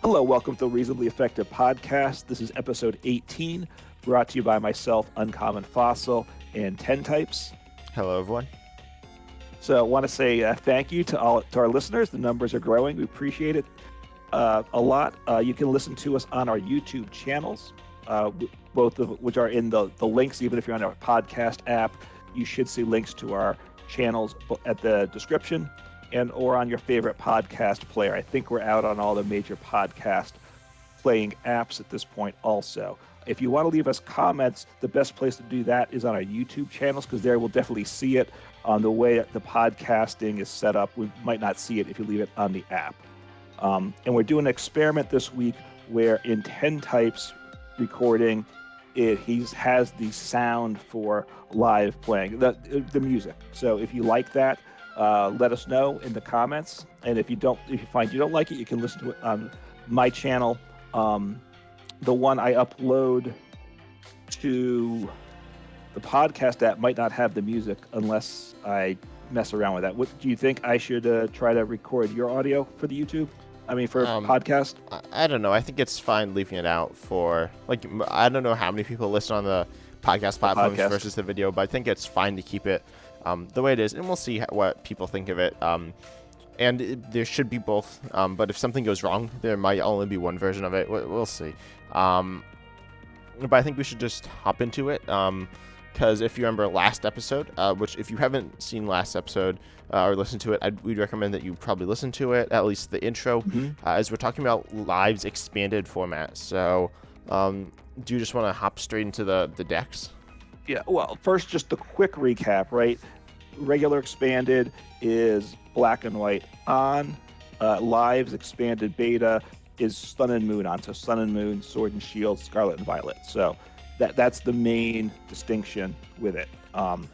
Hello, welcome to the Reasonably Effective Podcast. This is episode 18, brought to you by myself, Uncommon Fossil, and 10 Types. Hello, everyone. So I want to say thank you to our listeners. The numbers are growing. We appreciate it a lot. You can listen to us on our YouTube channels, both of which are in the links. Even if you're on our podcast app, you should see links to our channels at the description and or on your favorite podcast player. I think we're out on all the major podcast playing apps at this point also. If you want to leave us comments, the best place to do that is on our YouTube channels, because there we'll definitely see it on the way the podcasting is set up. We might not see it if you leave it on the app. And we're doing an experiment this week where in 10 Types recording, he has the sound for live playing, the music. So if you like that, let us know in the comments. And if you find you don't like it, you can listen to it on my channel. The one I upload to the podcast app might not have the music unless I mess around with that. What do you think? I should try to record your audio for the YouTube? I mean, for podcast? I don't know. I think it's fine leaving it out for, I don't know how many people listen on the podcast platforms versus the video, but I think it's fine to keep it the way it is, and we'll see what people think of it. There should be both, but if something goes wrong, there might only be one version of it. We'll see. But I think we should just hop into it, because if you remember last episode, which if you haven't seen last episode or listened to it, we'd recommend that you probably listen to it, at least the intro, as we're talking about Live's expanded format. So do you just want to hop straight into the decks? Yeah, well, first, just a quick recap, right? Regular expanded is black and white on. Live's expanded beta is Sun and Moon on. So Sun and Moon, Sword and Shield, Scarlet and Violet. So that's the main distinction with it. And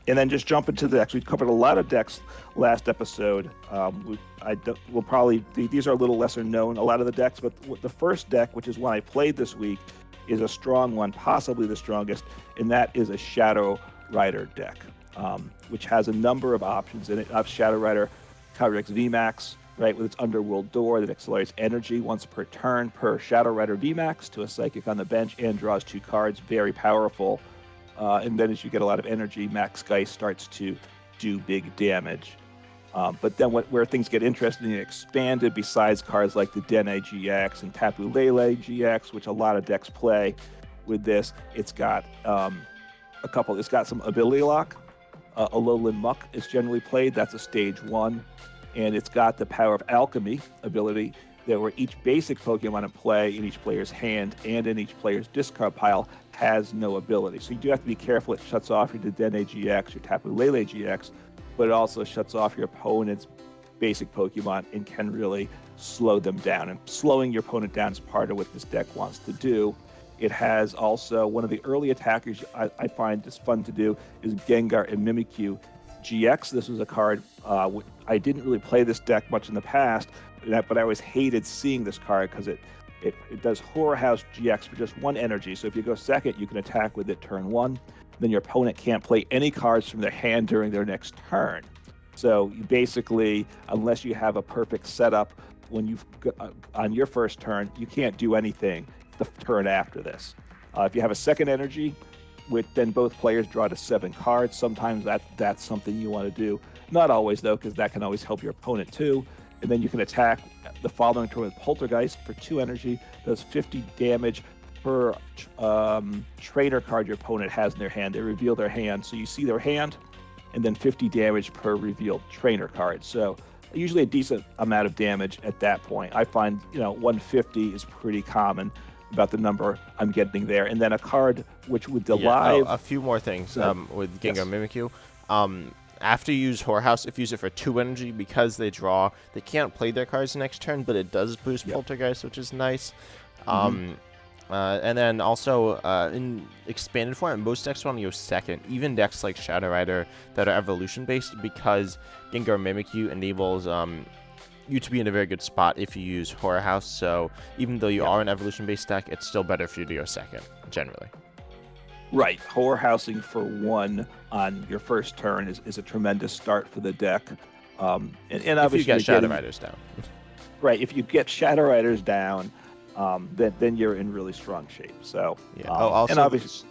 then just jump into the decks. We covered a lot of decks last episode. We'll probably, these are a little lesser known, a lot of the decks, but the first deck, which is one I played this week, is a strong one, possibly the strongest, and that is a Shadow Rider deck, which has a number of options in it. Shadow Rider Kyrex VMAX, right, with its Underworld Door that accelerates energy once per turn per Shadow Rider VMAX to a Psychic on the bench and draws 2 cards. Very powerful. And then as you get a lot of energy, Max Geist starts to do big damage. But then where things get interesting and expanded, besides cards like the Dene GX and Tapu Lele GX, which a lot of decks play with this, it's got it's got some ability lock. Alolan Muck is generally played. That's a stage 1. And it's got the Power of Alchemy ability, that where each basic Pokemon in play in each player's hand and in each player's discard pile has no ability. So you do have to be careful. It shuts off your Dene GX, your Tapu Lele GX, but it also shuts off your opponent's basic Pokemon and can really slow them down. And slowing your opponent down is part of what this deck wants to do. It has also one of the early attackers I find is fun to do is Gengar and Mimikyu GX. This was a card, I didn't really play this deck much in the past, but I always hated seeing this card because it does Horror House GX for just 1 energy. So if you go second, you can attack with it turn 1. Then your opponent can't play any cards from their hand during their next turn. So you basically, unless you have a perfect setup when you've on your first turn, you can't do anything the turn after this. If you have a second energy, then both players draw to 7 cards. Sometimes that's something you want to do. Not always, though, because that can always help your opponent, too. And then you can attack the following turn with Poltergeist for 2 energy. Does 50 damage per trainer card your opponent has in their hand. They reveal their hand. So you see their hand, and then 50 damage per revealed trainer card. So usually a decent amount of damage at that point. I find, 150 is pretty common, about the number I'm getting there. And then a card which with the live... a few more things with Gengar Mimikyu. After you use Whorehouse, if you use it for 2 energy, because they can't play their cards next turn, but it does boost Poltergeist, which is nice. And then also in expanded form, most decks want to go second. Even decks like Shadow Rider that are evolution based, because Gengar Mimikyu enables you to be in a very good spot if you use Horror House. So even though you are an evolution based deck, it's still better for you to go second generally. Right, Horror Housing for 1 on your first turn is a tremendous start for the deck. And obviously if you get Shadow Riders down. right, if you get Shadow Riders down, then you're in really strong shape. So yeah. and Also, obviously,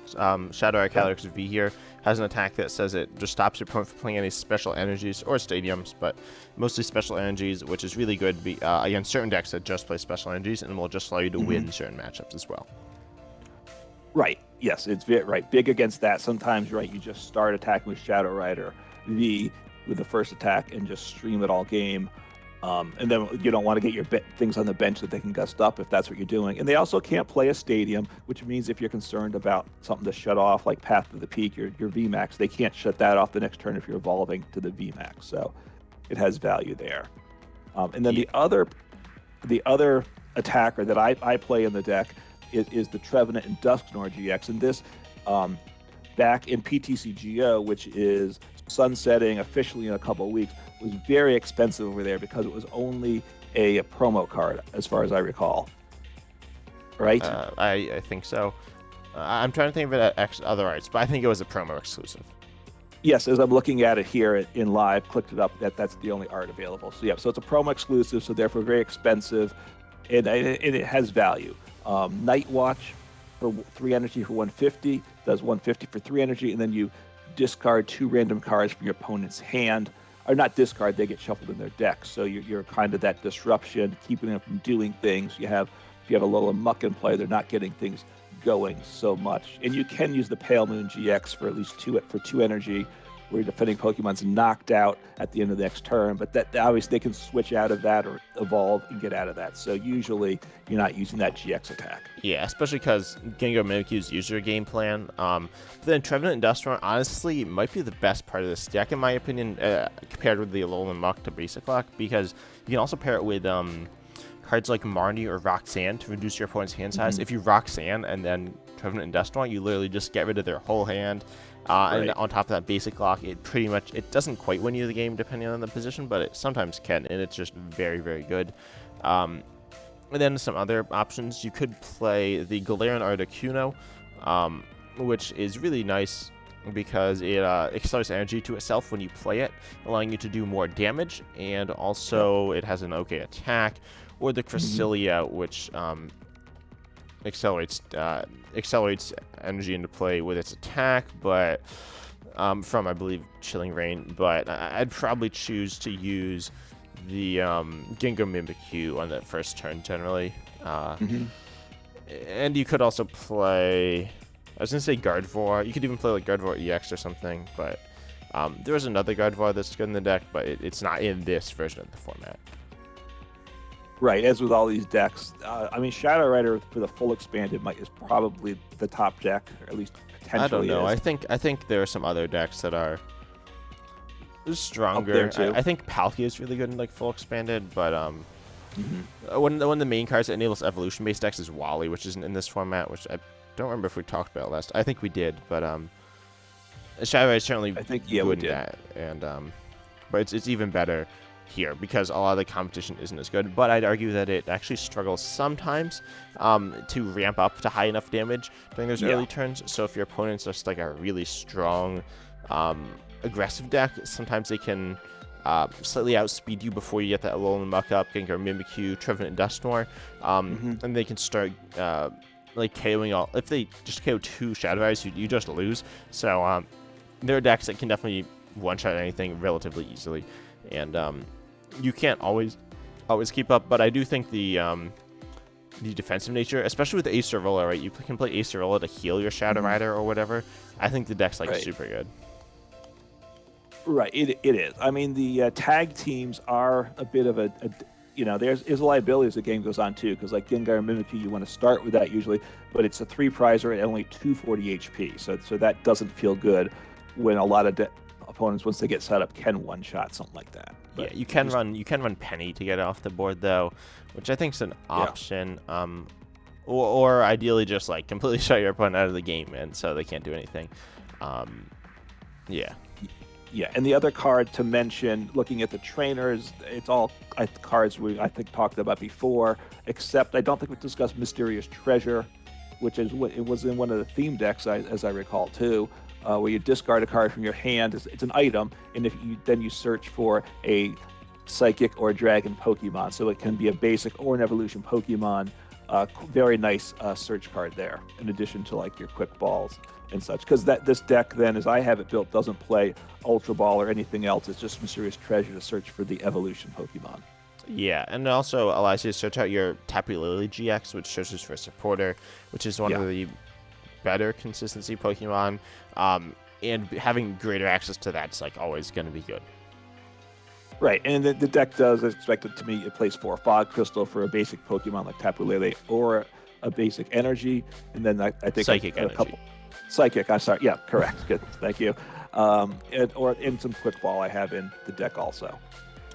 Shadow Eye Calyrex V here has an attack that says it just stops your opponent from playing any special energies or stadiums, but mostly special energies, which is really good against certain decks that just play special energies, and will just allow you to win certain matchups as well. right. Yes, it's right. Big against that. Sometimes, right, you just start attacking with Shadow Rider V with the first attack and just stream it all game. And then you don't want to get your things on the bench that they can gust up if that's what you're doing. And they also can't play a stadium, which means if you're concerned about something to shut off, like Path to the Peak, your VMAX, they can't shut that off the next turn if you're evolving to the VMAX. So it has value there. And then the other attacker that I play in the deck is the Trevenant and Dusknoir GX. And this, back in PTCGO, which is sunsetting officially in a couple of weeks, was very expensive over there because it was only a promo card, as far as I recall. Right? I think so. I'm trying to think of it at other arts, but I think it was a promo exclusive. Yes, as I'm looking at it here in live, clicked it up, that's the only art available. So yeah, so it's a promo exclusive, so therefore very expensive, and it has value. Night Watch for 3 energy for 150, does 150 for 3 energy, and then you discard 2 random cards from your opponent's hand. Or not discard, they get shuffled in their deck. So you're kind of that disruption, keeping them from doing things. If you have a little muck in play, they're not getting things going so much. And you can use the Pale Moon GX for at least 2 energy, where your defending Pokemon's knocked out at the end of the next turn. But that obviously they can switch out of that or evolve and get out of that. So usually you're not using that GX attack. Yeah, especially because Gengar Mimikyu's user game plan. But then Trevenant and Dusknoir honestly might be the best part of this deck, in my opinion, compared with the Alolan Muck to Basic Lock, because you can also pair it with cards like Marnie or Roxanne to reduce your opponent's hand size. If you Roxanne and then Trevenant and Dusknoir, you literally just get rid of their whole hand. And on top of that Basic Lock, it doesn't quite win you the game depending on the position, but it sometimes can, and it's just very, very good. And then some other options, you could play the Galarian Articuno, which is really nice because it accelerates energy to itself when you play it, allowing you to do more damage, and also it has an okay attack. Or the Cresselia, which accelerates energy into play with its attack, but from, I believe, Chilling Reign. But I'd probably choose to use the Gengar Mimikyu on that first turn generally. And you could also play, I was going to say Gardevoir. You could even play like Gardevoir EX or something, but there was another Gardevoir that's good in the deck, but it's not in this version of the format. Right, as with all these decks, I mean, Shadow Rider for the full expanded is probably the top deck, or at least potentially. I don't know. Is. I think there are some other decks that are stronger. Up there too. I think Palkia is really good in like full expanded, but one of the main cards that enables evolution-based decks is Wally, which isn't in this format. Which I don't remember if we talked about last. I think we did, but Shadow Rider is certainly good in that, and but it's even better here because a lot of the competition isn't as good, but I'd argue that it actually struggles sometimes to ramp up to high enough damage during those early turns. So if your opponent's just like a really strong aggressive deck, sometimes they can slightly outspeed you before you get that Alolan Muck up, Gengar Mimikyu, Trevenant and Dusknoir, and they can start like KOing all. If they just KO 2 Shadow Riders, you just lose. So there are decks that can definitely one-shot anything relatively easily, and you can't always keep up, but I do think the defensive nature, especially with Acerola, right? You can play Acerola to heal your Shadow Rider or whatever. I think the deck's like super good. Right, it is. I mean, the tag teams are a bit of a there's a liability as the game goes on too, because like Gengar and Mimikyu, you want to start with that usually, but it's a 3 prizer at only 240 HP, so that doesn't feel good when a lot of opponents, once they get set up, can one-shot something like that. But yeah, you can run Penny to get off the board though, which I think is an option. Or ideally just like completely shut your opponent out of the game, and so they can't do anything. Yeah, and the other card to mention, looking at the trainers, it's all cards I think talked about before, except I don't think we discussed Mysterious Treasure, which is what it was in one of the theme decks, as I recall too. Where you discard a card from your hand. It's an item, and if you search for a Psychic or Dragon Pokemon. So it can be a basic or an evolution Pokemon. Very nice search card there, in addition to like your quick balls and such. Because this deck, then, as I have it built, doesn't play Ultra Ball or anything else. It's just Mysterious Treasure to search for the evolution Pokemon. Yeah, and it also allows you to search out your Tapu Lele GX, which searches for Supporter, which is one of the better consistency Pokemon. And having greater access to that's like always going to be good. Right, and the deck does, as expected to me, it plays 4 Fog Crystal for a basic Pokemon like Tapu Lele or a basic Energy, and then I think Psychic a Energy. couple. Psychic, I'm sorry. Yeah, correct. Good, thank you. And some Quick Ball I have in the deck also.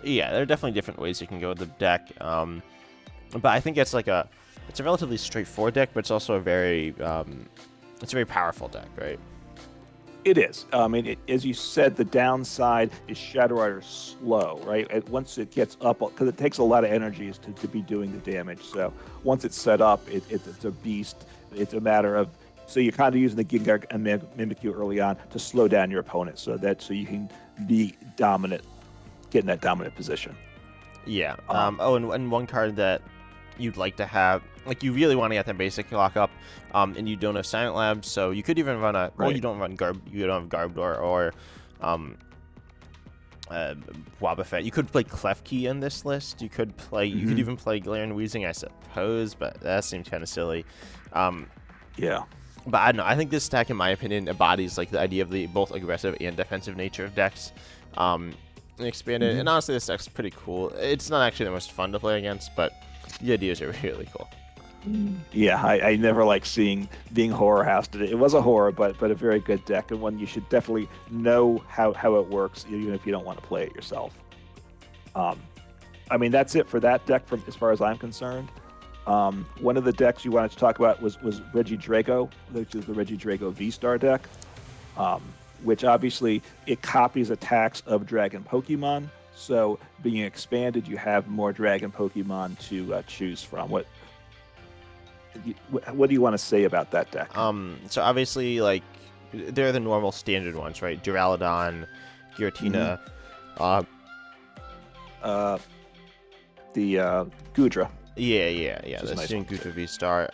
Yeah, there are definitely different ways you can go with the deck. But I think it's a relatively straightforward deck, but it's also a very powerful deck, right? It is. As you said, the downside is Shadow Rider's slow, right? Once it gets up, because it takes a lot of energies to be doing the damage. So once it's set up, it's a beast. It's a matter of, so you're kind of using the Gengar and Mimikyu early on to slow down your opponent, so you can be dominant, get in that dominant position. Yeah. And one card that you'd like to have, like you really want to get that basic lockup, and you don't have Silent Labs, so you could even run you don't have Garbodor or Wobbuffet. You could play Klefki in this list. You could even play Galarian Weezing, I suppose, but that seems kind of silly. Yeah. But I don't know. I think this deck, in my opinion, embodies like the idea of the both aggressive and defensive nature of decks. And expanded, and honestly, this deck's pretty cool. It's not actually the most fun to play against, but the ideas are really cool. Yeah, I never like being horror housed. It was a horror, but a very good deck, and one you should definitely know how it works, even if you don't want to play it yourself. That's it for that deck from as far as I'm concerned. One of the decks you wanted to talk about was Regidrago, which is the Regidrago V-Star deck, which obviously it copies attacks of Dragon Pokemon. So being expanded, you have more Dragon Pokemon to choose from. What do you want to say about that deck? So obviously, like, they're the normal standard ones, right? Duraludon, Giratina, the Goodra. Yeah. That's nice Goodra V-Star.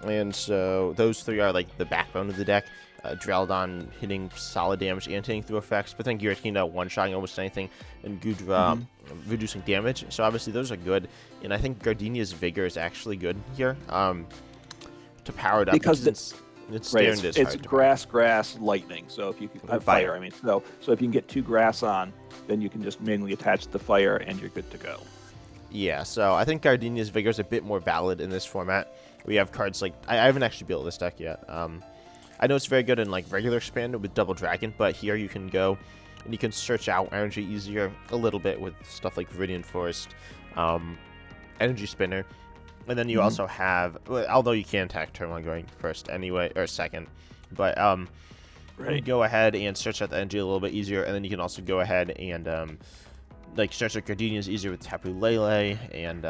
And so those three are like the backbone of the deck. Duraludon hitting solid damage and hitting through effects, but then Giratina one-shotting almost anything, and Goodra reducing damage. So obviously those are good, and I think Gardenia's Vigor is actually good here to power it up. Because it's grass, lightning. So if you can fire, so if you can get 2 grass on, then you can just manually attach the fire, and you're good to go. Yeah, so I think Gardenia's Vigor is a bit more valid in this format. We have cards like I haven't actually built this deck yet. I know it's very good in like regular expanded with Double Dragon, but here you can go and you can search out energy easier a little bit with stuff like Viridian Forest, Energy Spinner, and then you also have, although you can attack turn 1 going first anyway, or second, but you go ahead and search out the energy a little bit easier, and then you can also go ahead and like search out Gardenia's easier with Tapu Lele, and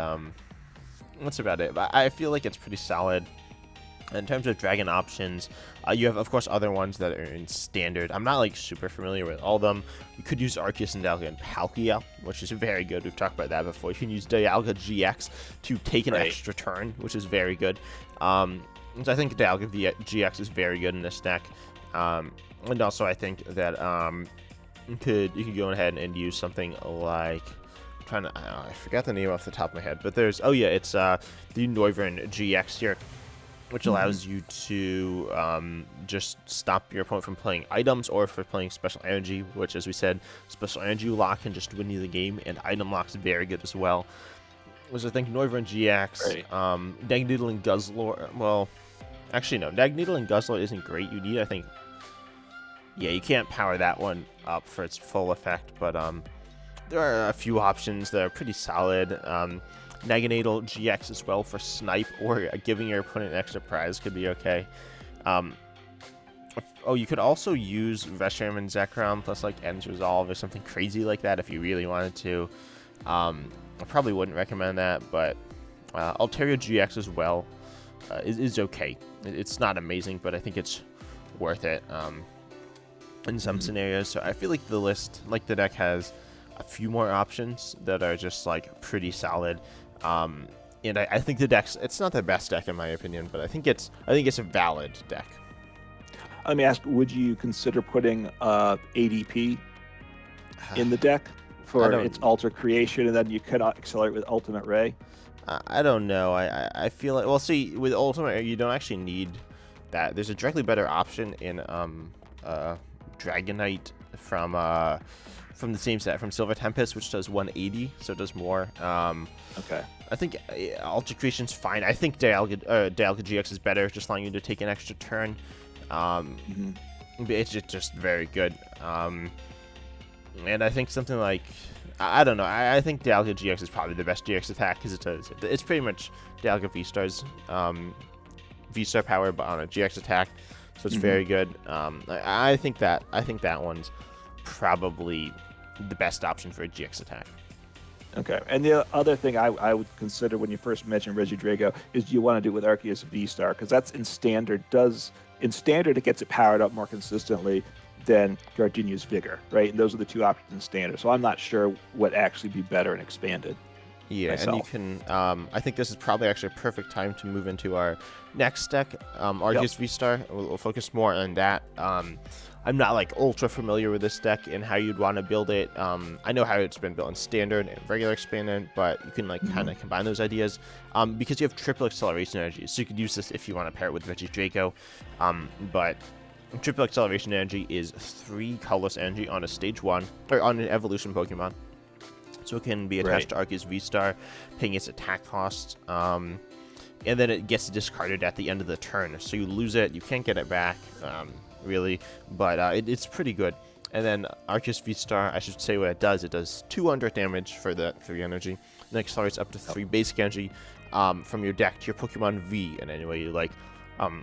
that's about it. But I feel like it's pretty solid. In terms of dragon options, you have, of course, other ones that are in standard. I'm not like super familiar with all of them. You could use Arceus and Dialga and Palkia, which is very good. We've talked about that before. You can use Dialga GX to take an extra turn, which is very good. So I think Dialga GX is very good in this deck. And also I think that you could go ahead and use something like, I forgot the name off the top of my head, but there's it's the Noivern GX here, which allows you to just stop your opponent from playing items or for playing Special Energy, which, as we said, Special Energy lock can just win you the game, and item lock's very good as well. Which I think Noivern GX, Dagnoodle and Guzzlord, well, actually no, Dagnoodle and Guzzlord isn't great. You need, I think, you can't power that one up for its full effect, but there are a few options that are pretty solid. Naganadel GX as well for snipe, or giving your opponent an extra prize could be okay. You could also use Reshiram and Zekrom plus like Ends Resolve or something crazy like that if you really wanted to. I probably wouldn't recommend that, but Altaria GX as well is okay. It's not amazing, but I think it's worth it in some scenarios. So I feel like the deck has a few more options that are just like pretty solid. And I think the deck's, it's not the best deck in my opinion, but I think it's a valid deck. Let me ask, would you consider putting ADP in the deck for its Alter Creation, and then you cannot accelerate with Ultimate Ray? I don't know. I feel like, well, see, with Ultimate Ray, you don't actually need that. There's a directly better option in Dragonite from the same set, from Silver Tempest, which does 180, so it does more. Okay. I think Alter Creation's fine. I think Dialga GX is better, just allowing you to take an extra turn. It's just very good. And I think something like, I don't know, I think Dialga GX is probably the best GX attack, because it's pretty much Dialga V-Star's V-Star power, but on a GX attack, so it's very good. I think that one's probably the best option for a GX attack. Okay, and the other thing I would consider when you first mentioned Regidrago is, do you want to do it with Arceus V-Star? Because that's in standard. In standard, it gets it powered up more consistently than Gardenia's Vigor, right? And those are the two options in standard. So I'm not sure what actually be better in expanded. Yeah, myself. And you can, I think this is probably actually a perfect time to move into our next deck, Arceus V-Star. We'll focus more on that. I'm not like ultra familiar with this deck and how you'd want to build it. I know how it's been built in standard and regular expanded, but you can like kind of combine those ideas because you have triple acceleration energy. So you could use this if you want to pair it with Regidrago. But triple acceleration energy is 3 colorless energy on a stage 1 or on an evolution Pokemon. So it can be attached to Arceus V-Star, paying its attack cost. And then it gets discarded at the end of the turn. So you lose it, you can't get it back. Really, but it's pretty good. And then Arceus V-Star, I should say what it does 200 damage for the 3 energy, and it accelerates up to 3 basic energy from your deck to your Pokemon V in any way you like.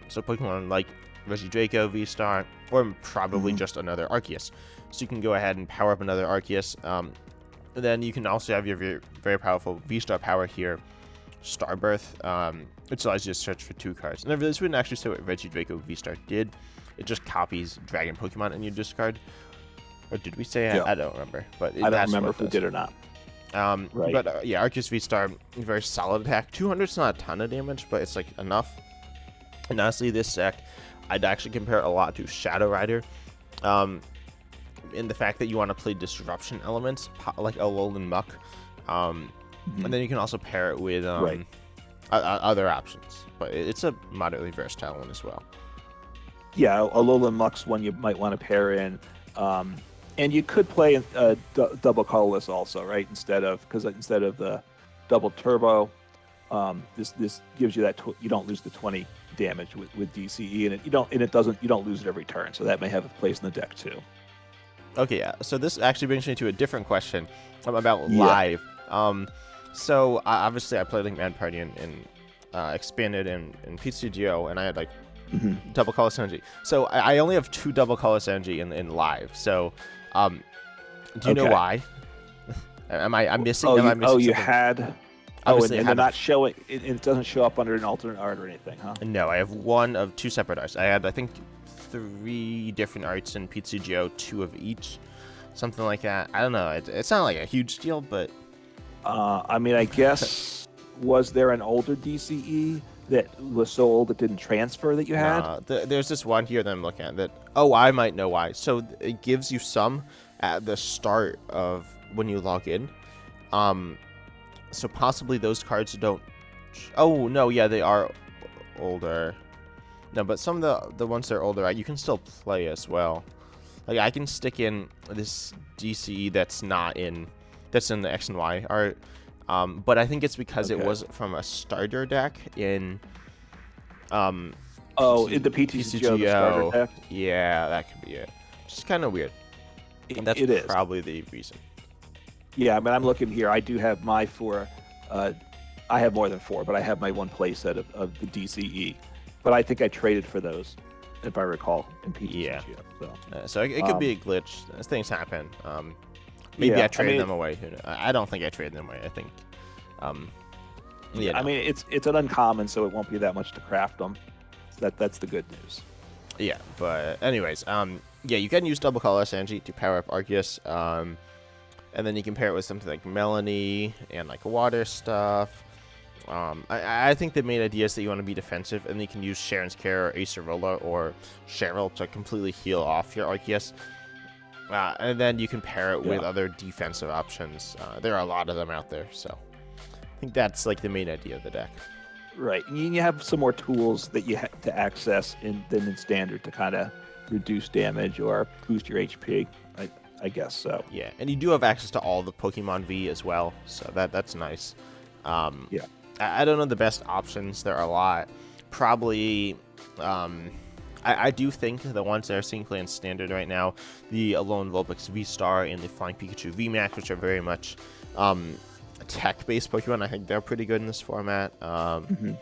So Pokemon like Regidrago V-Star, or probably just another Arceus. So you can go ahead and power up another Arceus. And then you can also have your very, very powerful V-Star power here, Starbirth, which allows you to search for 2 cards. And this wouldn't actually say what Regidrago V-Star did. It just copies Dragon Pokemon and you discard. Or did we say? I don't remember. But I don't remember if we did or not. But yeah, Arceus V-Star, very solid attack. 200 is not a ton of damage, but it's like enough. And honestly, this deck, I'd actually compare it a lot to Shadow Rider. In the fact that you want to play disruption elements, like Alolan Muck. And then you can also pair it with other options. But it's a moderately versatile one as well. Yeah, Alolan Muck's one you might want to pair in. And you could play double colorless also, right? Instead of the double turbo, this gives you that you don't lose the 20 damage with DCE, and you don't lose it every turn. So that may have a place in the deck too. Okay, yeah. So this actually brings me to a different question about live. So obviously I played like Mad Party in expanded in PCGO, and I had like double colorless energy. So I only have 2 double colorless energy in live. So do you know why? I'm missing? You had. And they're not showing. It doesn't show up under an alternate art or anything, huh? No, I have 1 of 2 separate arts. I had, I think, 3 different arts in PCGO, 2 of each, something like that. I don't know. It's not like a huge deal, but I mean, I guess was there an older DCE that was so old it didn't transfer that you had? There's this one here that I'm looking at that. Oh, I might know why. So it gives you some at the start of when you log in. So possibly those cards don't. Oh no, yeah, they are older. No, but some of the ones that are older, you can still play as well. Like I can stick in this DCE that's in the X and Y art. But I think it's because it was from a starter deck in. In the PTCGO the starter deck. Yeah, that could be it. Just kind of weird. That's probably the reason. Yeah, I mean, I'm looking here. I do have my 4. I have more than 4, but I have my 1 playset of the DCE. But I think I traded for those, if I recall, in PTCGO. Yeah. So it could be a glitch. Things happen. Maybe I traded them away. I don't think I traded them away. I think. I mean, it's an uncommon, so it won't be that much to craft them. So that's the good news. Yeah, but anyways, you can use double colorless energy to power up Arceus. and then you can pair it with something like Melanie and like water stuff. I think the main idea is that you want to be defensive, and you can use Sharon's Care or Acerola or Cheryl to completely heal off your Arceus. And then you can pair it with other defensive options. There are a lot of them out there, so I think that's like the main idea of the deck. Right. And you have some more tools that you have to access than in standard to kind of reduce damage or boost your HP. I guess so. Yeah, and you do have access to all the Pokemon V as well, so that's nice. Yeah. I don't know the best options. There are a lot. Probably, I do think the ones that are seeing play in standard right now, the Alolan Vulpix V-Star and the Flying Pikachu VMAX, which are very much tech-based Pokemon. I think they're pretty good in this format. And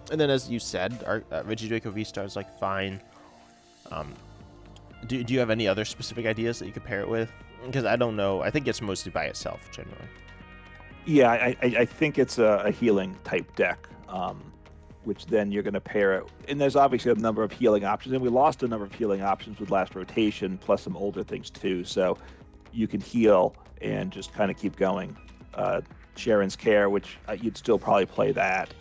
then, as you said, our Regidrago V-Star is like fine. Do you have any other specific ideas that you could pair it with? Because I don't know. I think it's mostly by itself generally. Yeah, I think it's a healing type deck, which then you're going to pair it. And there's obviously a number of healing options, and we lost a number of healing options with last rotation, plus some older things too. So you can heal and just kind of keep going. Sharon's Care, which you'd still probably play that,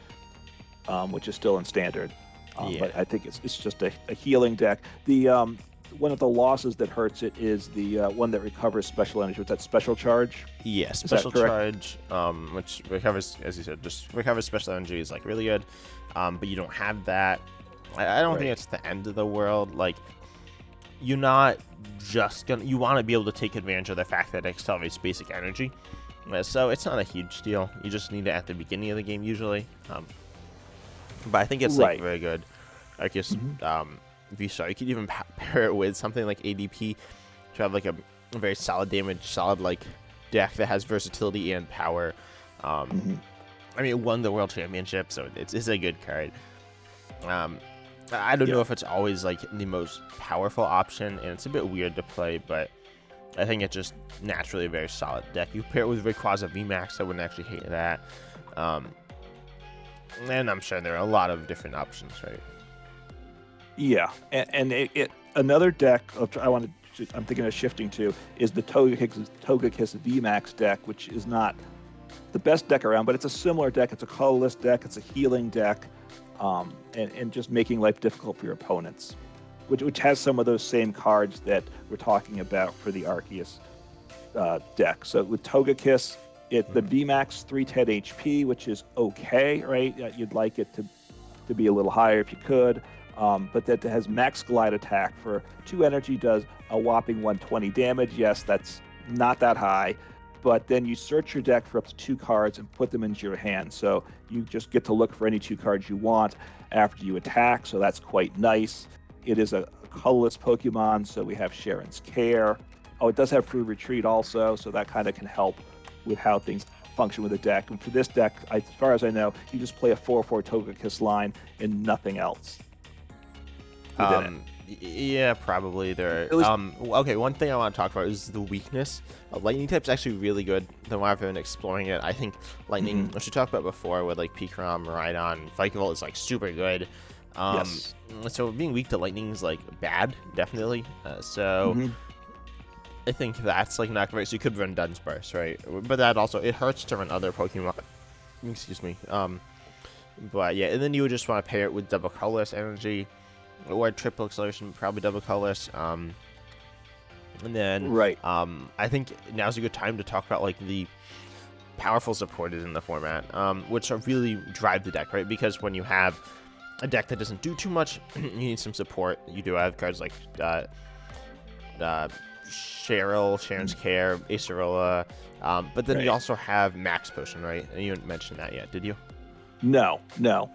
which is still in standard. But I think it's just a healing deck. The one of the losses that hurts it is the one that recovers special energy with that special charge. Yeah, special charge, which recovers, as you said, just recovers special energy is like really good. But you don't have that. I don't think it's the end of the world. Like, you're not just gonna. You want to be able to take advantage of the fact that it accelerates basic energy. So it's not a huge deal. You just need it at the beginning of the game usually. But I think it's like very good. I guess V-Star. You could even pair it with something like ADP to have like a very solid damage, solid like deck that has versatility and power. I mean, it won the World Championship, so it's a good card. I don't know if it's always like the most powerful option, and it's a bit weird to play, but I think it's just naturally a very solid deck. You pair it with Rayquaza VMAX, I wouldn't actually hate that. And I'm sure there are a lot of different options, right? Yeah, and another deck I'm thinking of shifting to is the Togekiss VMAX deck, which is not the best deck around, but it's a similar deck. It's a colorless deck. It's a healing deck, and just making life difficult for your opponents, which has some of those same cards that we're talking about for the Arceus deck. So with Togekiss, it's the VMAX 310 HP, which is okay, right? You'd like it to be a little higher if you could. But that has max glide attack for 2 energy, does a whopping 120 damage. Yes, that's not that high, but then you search your deck for up to 2 cards and put them into your hand. So you just get to look for any 2 cards you want after you attack, so that's quite nice. It is a colorless Pokemon, so we have Sharon's Care. Oh, it does have Free Retreat also, so that kind of can help with how things function with the deck. And for this deck, as far as I know, you just play a 4/4 Togekiss line and nothing else. Yeah, probably there. Okay, one thing I want to talk about is the weakness. Lightning type's actually really good. The more I've been exploring it, I think Lightning, which we talked about before with like Pikarom, Rhydon, Vikavolt is like super good. Yes. So being weak to Lightning is like bad, definitely. I think that's like not great. So you could run Dunsparce, right? But that also, it hurts to run other Pokemon. Excuse me. But yeah, and then you would just want to pair it with double colorless energy. Or triple acceleration, probably double colorless. And then, I think now's a good time to talk about like the powerful supported in the format, which really drive the deck, right? Because when you have a deck that doesn't do too much, you need some support. You do have cards like Sharon's Care, Acerola, but then you also have Max Potion, right? And you didn't mention that yet, did you? No,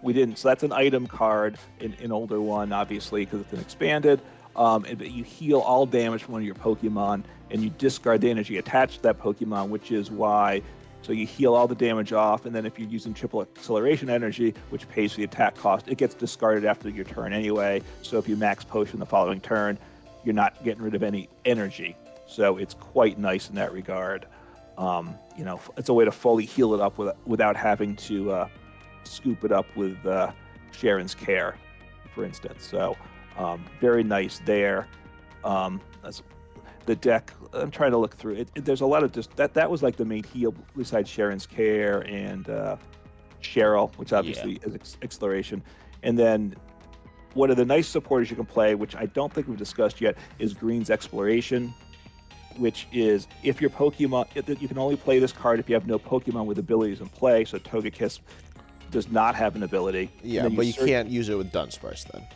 we didn't. So that's an item card in Older One, obviously, because it's been expanded. But you heal all damage from one of your Pokemon, and you discard the energy attached to that Pokemon, which is why. So you heal all the damage off, and then if you're using triple acceleration energy, which pays for the attack cost, it gets discarded after your turn anyway. So if you max potion the following turn, you're not getting rid of any energy. So it's quite nice in that regard. It's a way to fully heal it up without having to scoop it up with Sharon's Care, for instance. So very nice there. the deck. I'm trying to look through it. There's a lot of just that was like the main heal besides Sharon's Care and Cheryl, which obviously is exploration. And then one of the nice supporters you can play, which I don't think we've discussed yet, is Green's Exploration, which is if your Pokemon, you can only play this card if you have no Pokemon with abilities in play. So Togekiss does not have an ability. Yeah, but you can't use it with Dunsparce then.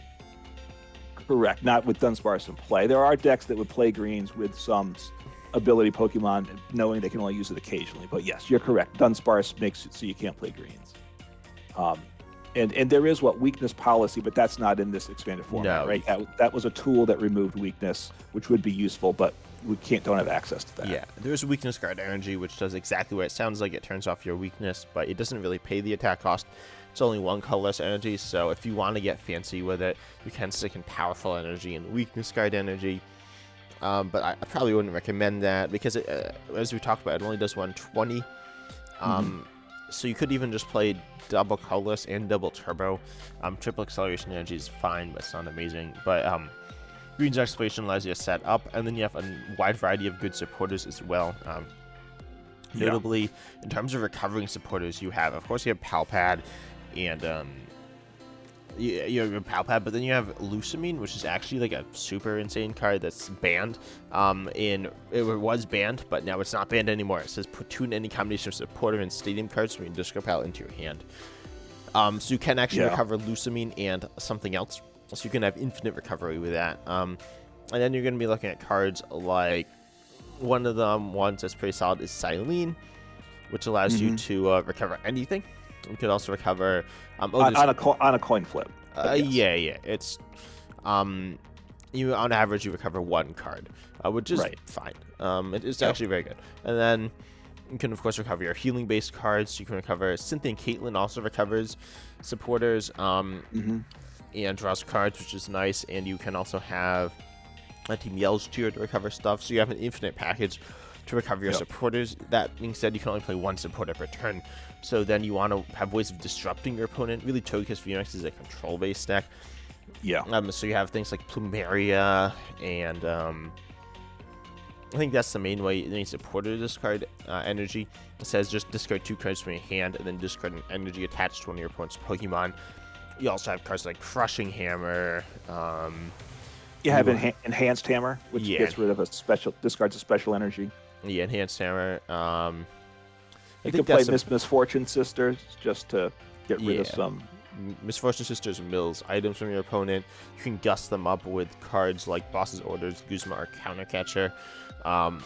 Correct, not with Dunsparce in play. There are decks that would play Greens with some ability Pokemon, knowing they can only use it occasionally. But yes, you're correct. Dunsparce makes it so you can't play Greens. And there is weakness policy, but that's not in this expanded format, right? That was a tool that removed weakness, which would be useful, but we don't have access to that. Yeah, there's weakness guard energy, which does exactly what it sounds like. It turns off your weakness, but it doesn't really pay the attack cost. It's only one colorless energy, so if you want to get fancy with it, you can stick in powerful energy and weakness guard energy. But I probably wouldn't recommend that because, as we talked about, it only does 120. So you could even just play double colorless and double turbo. Triple acceleration energy is fine, but it's not amazing. But Green's Exploration allows you to set up, and then you have a wide variety of good supporters as well. Notably, in terms of recovering supporters, you have Palpad, and you have Palpad, but then you have Lusamine, which is actually like a super insane card that's banned. It was banned, but now it's not banned anymore. It says put 2 in any combination of supporter and stadium cards from your discard pile into your hand. So you can actually recover Lusamine and something else. So you can have infinite recovery with that. And then you're going to be looking at cards like one of them ones that's pretty solid is Silene, which allows you to recover anything. You could also recover on a coin flip. Yeah. It's you on average you recover 1 card, which is fine. It is actually very good. And then you can of course recover your healing based cards. You can recover Cynthia and Caitlyn also recovers supporters and draws cards, which is nice. And you can also have Team Yell's Cheer to recover stuff. So you have an infinite package to recover your supporters. That being said, you can only play 1 supporter per turn. So then you want to have ways of disrupting your opponent. Really, Togekiss VMAX is a control-based deck. Yeah. So you have things like Plumeria, and I think that's the main way any supporter to discard energy. It says just discard 2 cards from your hand, and then discard an energy attached to one of your opponent's Pokemon. You also have cards like Crushing Hammer. You have Enhanced Hammer, which gets rid of discards a special energy. Yeah, Enhanced Hammer. You can play Misfortune Sisters just to get rid of some. Misfortune Sisters mills items from your opponent. You can gust them up with cards like Boss's Orders, Guzma, or Counter Catcher. And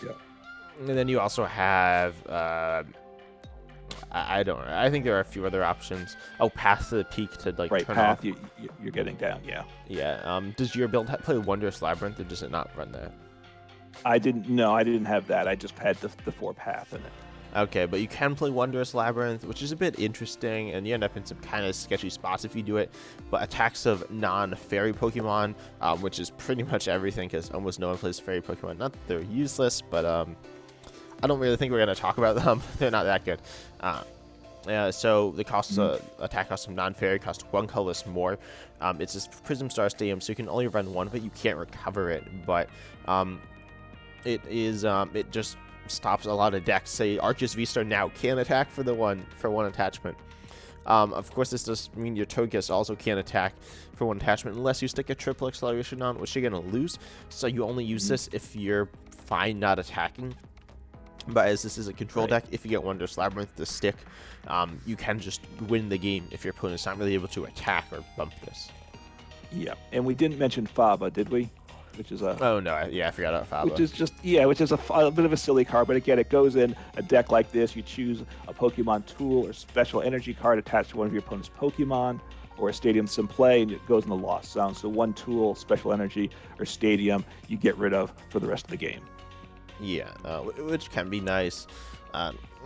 then you also have I don't know. I think there are a few other options. Oh, Path to the Peak to turn Path. off. You're getting down. Yeah. Does your build play Wondrous Labyrinth, or does it not run that? I didn't have that. I just had the 4 Path in it. Okay, but you can play Wondrous Labyrinth, which is a bit interesting, and you end up in some kind of sketchy spots if you do it. But attacks of non-fairy Pokemon, which is pretty much everything, because almost no one plays fairy Pokemon. Not that they're useless, but I don't really think we're going to talk about them. They're not that good. So the attack cost of non-fairy cost 1 colorless more. It's this Prism Star Stadium, so you can only run 1 of it. You can't recover it, but it just stops a lot of decks. Say Arceus V-Star now can attack for 1 attachment. Of course, this does mean your Togekiss also can't attack for 1 attachment unless you stick a triple acceleration on, which you're going to lose. So you only use this if you're fine not attacking. But as this is a control deck, if you get Wondrous Labyrinth to stick, you can just win the game if your opponent's not really able to attack or bump this. Yeah, and we didn't mention Faba, did we? Which is I forgot about Faba. Which is a bit of a silly card, but again, it goes in a deck like this. You choose a Pokemon tool or special energy card attached to one of your opponent's Pokemon, or a Stadium Sim play, and it goes in the Lost Zone. So 1 tool, special energy, or Stadium, you get rid of for the rest of the game. Yeah, which can be nice.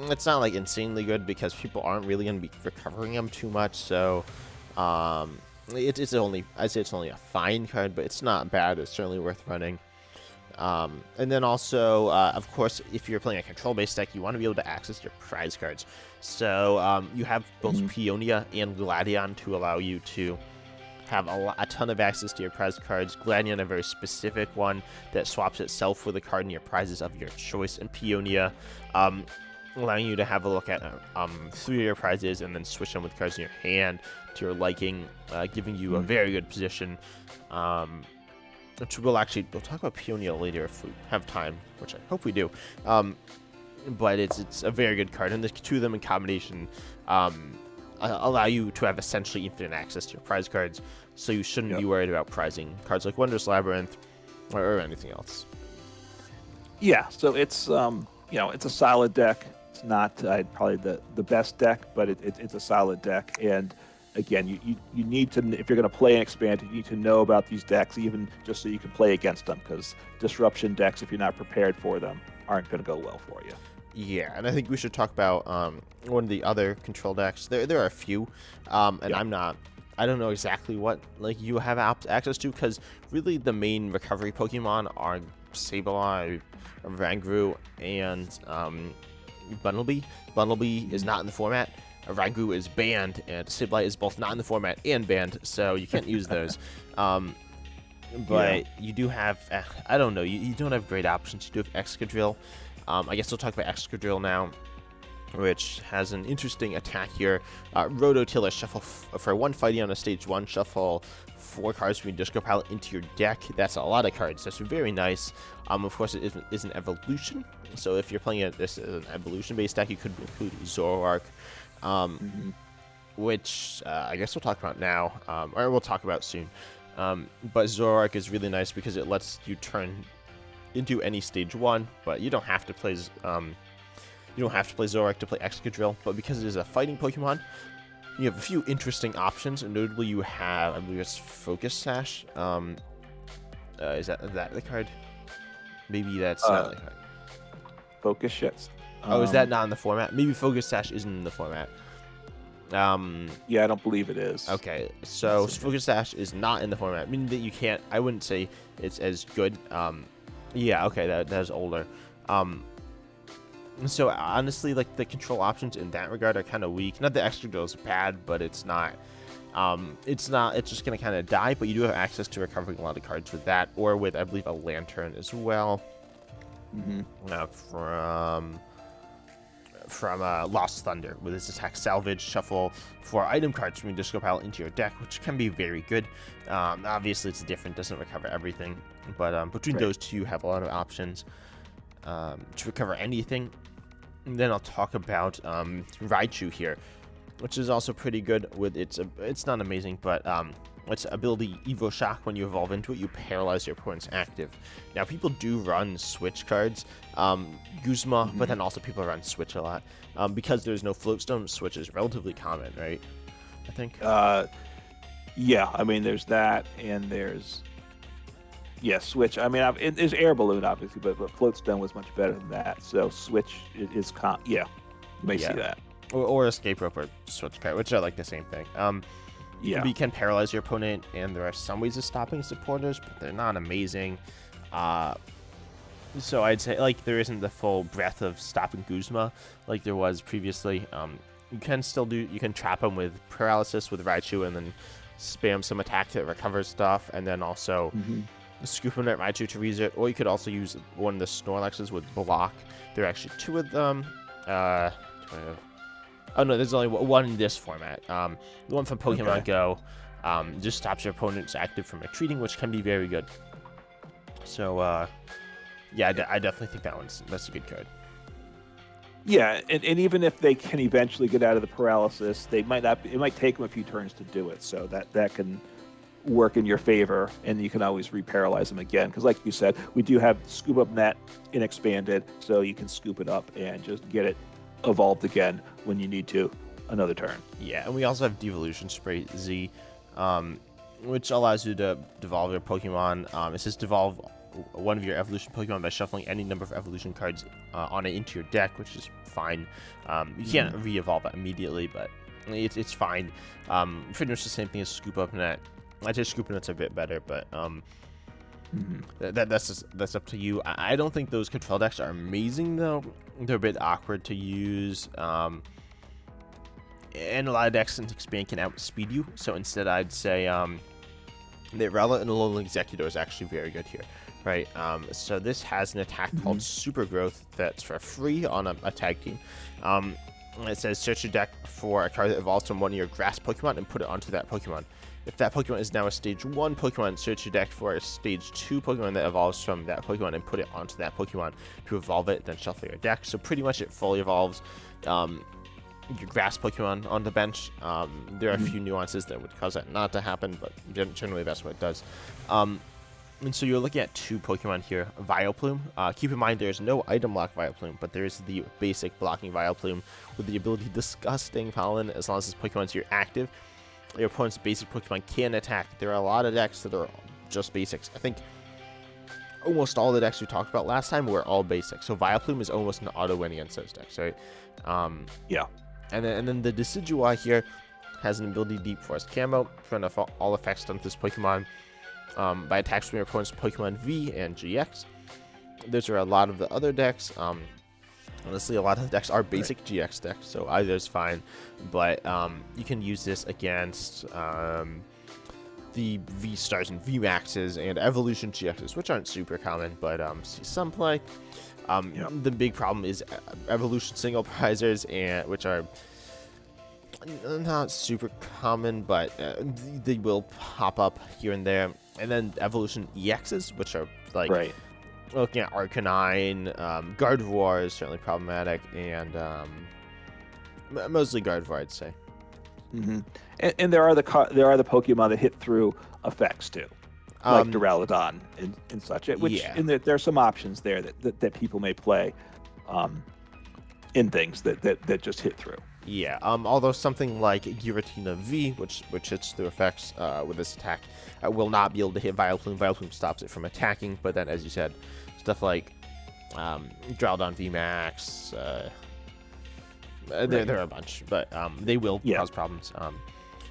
It's not like insanely good because people aren't really going to be recovering them too much. So it's only a fine card, but it's not bad. It's certainly worth running. And then also, of course, if you're playing a control-based deck, you want to be able to access your prize cards. So you have both Peonia and Gladion to allow you to have a ton of access to your prize cards. Gladion, a very specific one that swaps itself for the card in your prizes of your choice. And Peonia, allowing you to have a look at 3 of your prizes and then switch them with cards in your hand to your liking, giving you a very good position. Which we'll talk about Peonia later if we have time, which I hope we do. But it's a very good card, and the 2 of them in combination allow you to have essentially infinite access to your prize cards, so you shouldn't be worried about prizing cards like Wondrous Labyrinth or anything else. Yeah, so it's it's a solid deck. It's not probably the best deck, but it's a solid deck. And again, you need to, if you're going to play an expanded, you need to know about these decks, even just so you can play against them, because disruption decks, if you're not prepared for them, aren't going to go well for you. Yeah, and I think we should talk about one of the other control decks. There are a few, and I don't know exactly what you have access to, because really the main recovery Pokemon are Sableye, Rangru, and Bunnelby. Bunnelby is not in the format. Rangru is banned, and Sableye is both not in the format and banned, so you can't use those. But you do have, I don't know, you don't have great options. You do have Excadrill. I guess we'll talk about Excadrill now, which has an interesting attack here. Rototiller, shuffle for 1 fighting on a stage 1, shuffle 4 cards from your disco pile into your deck. That's a lot of cards. That's very nice. Of course, it is an evolution. So if you're playing this as an evolution-based deck, you could include Zoroark, which I guess we'll talk about now, or we'll talk about soon. But Zoroark is really nice because it lets you turn into any stage 1, but you don't have to play Zoroark to play Excadrill. But because it is a fighting Pokemon, you have a few interesting options. And notably, you have, I believe it's Focus Sash. Is that the card? Maybe that's not the card. Focus Sash. Is that not in the format? Maybe Focus Sash isn't in the format. Yeah, I don't believe it is. Okay, so Focus Sash is not in the format, meaning that you can't. I wouldn't say it's as good. Yeah, okay, that's older. So honestly, the control options in that regard are kind of weak. Not that Excadrill is bad, but it's not. It's just gonna kind of die. But you do have access to recovering a lot of cards with that, or with, I believe, a Lantern as well. From Lost Thunder with its attack Salvage, shuffle 4 item cards from your disco pile into your deck, which can be very good. Obviously it's different, doesn't recover everything, but between those 2 you have a lot of options to recover anything. And then I'll talk about Raichu here, which is also pretty good with it's not amazing, but its ability Evo Shock. When you evolve into it, you paralyze your opponent's active. Now, people do run Switch cards, Guzma, but then also people run Switch a lot. Because there's no Floatstone, Switch is relatively common, right? I think. Yeah, I mean, there's that, and there's Switch. I mean, there's Air Balloon, obviously, but Floatstone was much better than that. So Switch is you may see that. Or Escape Rope or Switch card, which are like the same thing. You can paralyze your opponent, and there are some ways of stopping supporters, but they're not amazing. So I'd say there isn't the full breadth of stopping Guzma like there was previously. You can trap him with paralysis with Raichu, and then spam some attack that recovers stuff, and then also scoop him at Raichu to reuse it. Or you could also use one of the Snorlaxes with block. There are actually 2 of them. Oh no, there's only one in this format. The one from Pokemon Go just stops your opponent's active from retreating, which can be very good. So, yeah, I definitely think that's a good card. Yeah, and even if they can eventually get out of the paralysis, it might take them a few turns to do it. So that can work in your favor, and you can always reparalyze them again. Because like you said, we do have Scoop Up Net in Expanded, so you can scoop it up and just get it evolved again when you need to another turn. Yeah, and we also have Devolution Spray Z, which allows you to devolve your Pokemon. It says devolve one of your evolution Pokemon by shuffling any number of evolution cards on it into your deck, which is fine. You can't re-evolve it immediately, but it's fine. Pretty much the same thing as Scoop Up Net. I'd say Scoop Up Net's a bit better, but that's up to you. I don't think those control decks are amazing, though. They're a bit awkward to use, and a lot of decks in Expand can outspeed you. So instead, I'd say The Rella and Alolan Exeggutor is actually very good here, right? So this has an attack called Super Growth that's for free on a tag team. It says search your deck for a card that evolves from one of your grass Pokemon and put it onto that Pokemon. If that Pokemon is now a Stage 1 Pokemon, search your deck for a Stage 2 Pokemon that evolves from that Pokemon and put it onto that Pokemon to evolve it, then shuffle your deck. So pretty much it fully evolves your grass Pokemon on the bench. There are a few nuances that would cause that not to happen, but generally that's what it does. And so you're looking at 2 Pokemon here, Vileplume. Keep in mind there's no item lock Vileplume, but there is the basic blocking Vileplume with the ability Disgusting Pollen. As long as this Pokemon's here active, your opponent's basic Pokemon can attack. There are a lot of decks that are just basics. I think almost all the decks we talked about last time were all basic. So Vileplume is almost an auto-win against those decks, right? Yeah. And then the Decidueye here has an ability Deep Forest Camo. Turn off all effects done to this Pokemon by attacks from your opponent's Pokemon V and GX. Those are a lot of the other decks. Honestly, a lot of the decks are basic GX decks, so either is fine. But you can use this against the V-Stars and V-Maxes and Evolution GXs, which aren't super common, but see some play. The big problem is Evolution Single Prizers, and which are not super common, but they will pop up here and there. And then Evolution EXs, which are like looking at Arcanine, Gardevoir is certainly problematic, and mostly Gardevoir, I'd say. And there are the Pokemon that hit through effects too, like Duraludon and such. And there are some options there that people may play in things that just hit through. Yeah, although something like Giratina V, which hits through effects with this attack, will not be able to hit Vileplume. Vileplume stops it from attacking, but then, as you said, stuff like Duraludon VMAX, there are a bunch, but they will cause problems.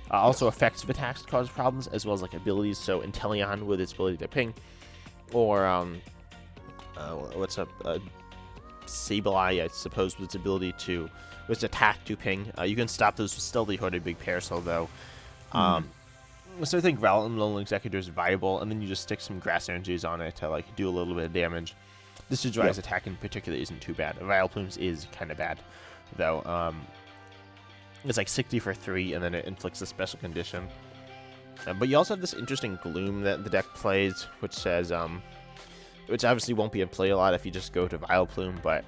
Also, effects of attacks cause problems, as well as like abilities. So Inteleon with its ability to ping, or Sableye, I suppose, with its ability to attack to ping. You can stop those with Stealthy Hooded Big Parasol, though. So I think Rowlet and Alolan Exeggutor is viable, and then you just stick some Grass Energies on it to like do a little bit of damage. This Decidueye's attack in particular isn't too bad. Vileplume's is kind of bad, though. It's like 60 for 3, and then it inflicts a special condition. But you also have this interesting Gloom that the deck plays, which says, which obviously won't be in play a lot if you just go to Vileplume, but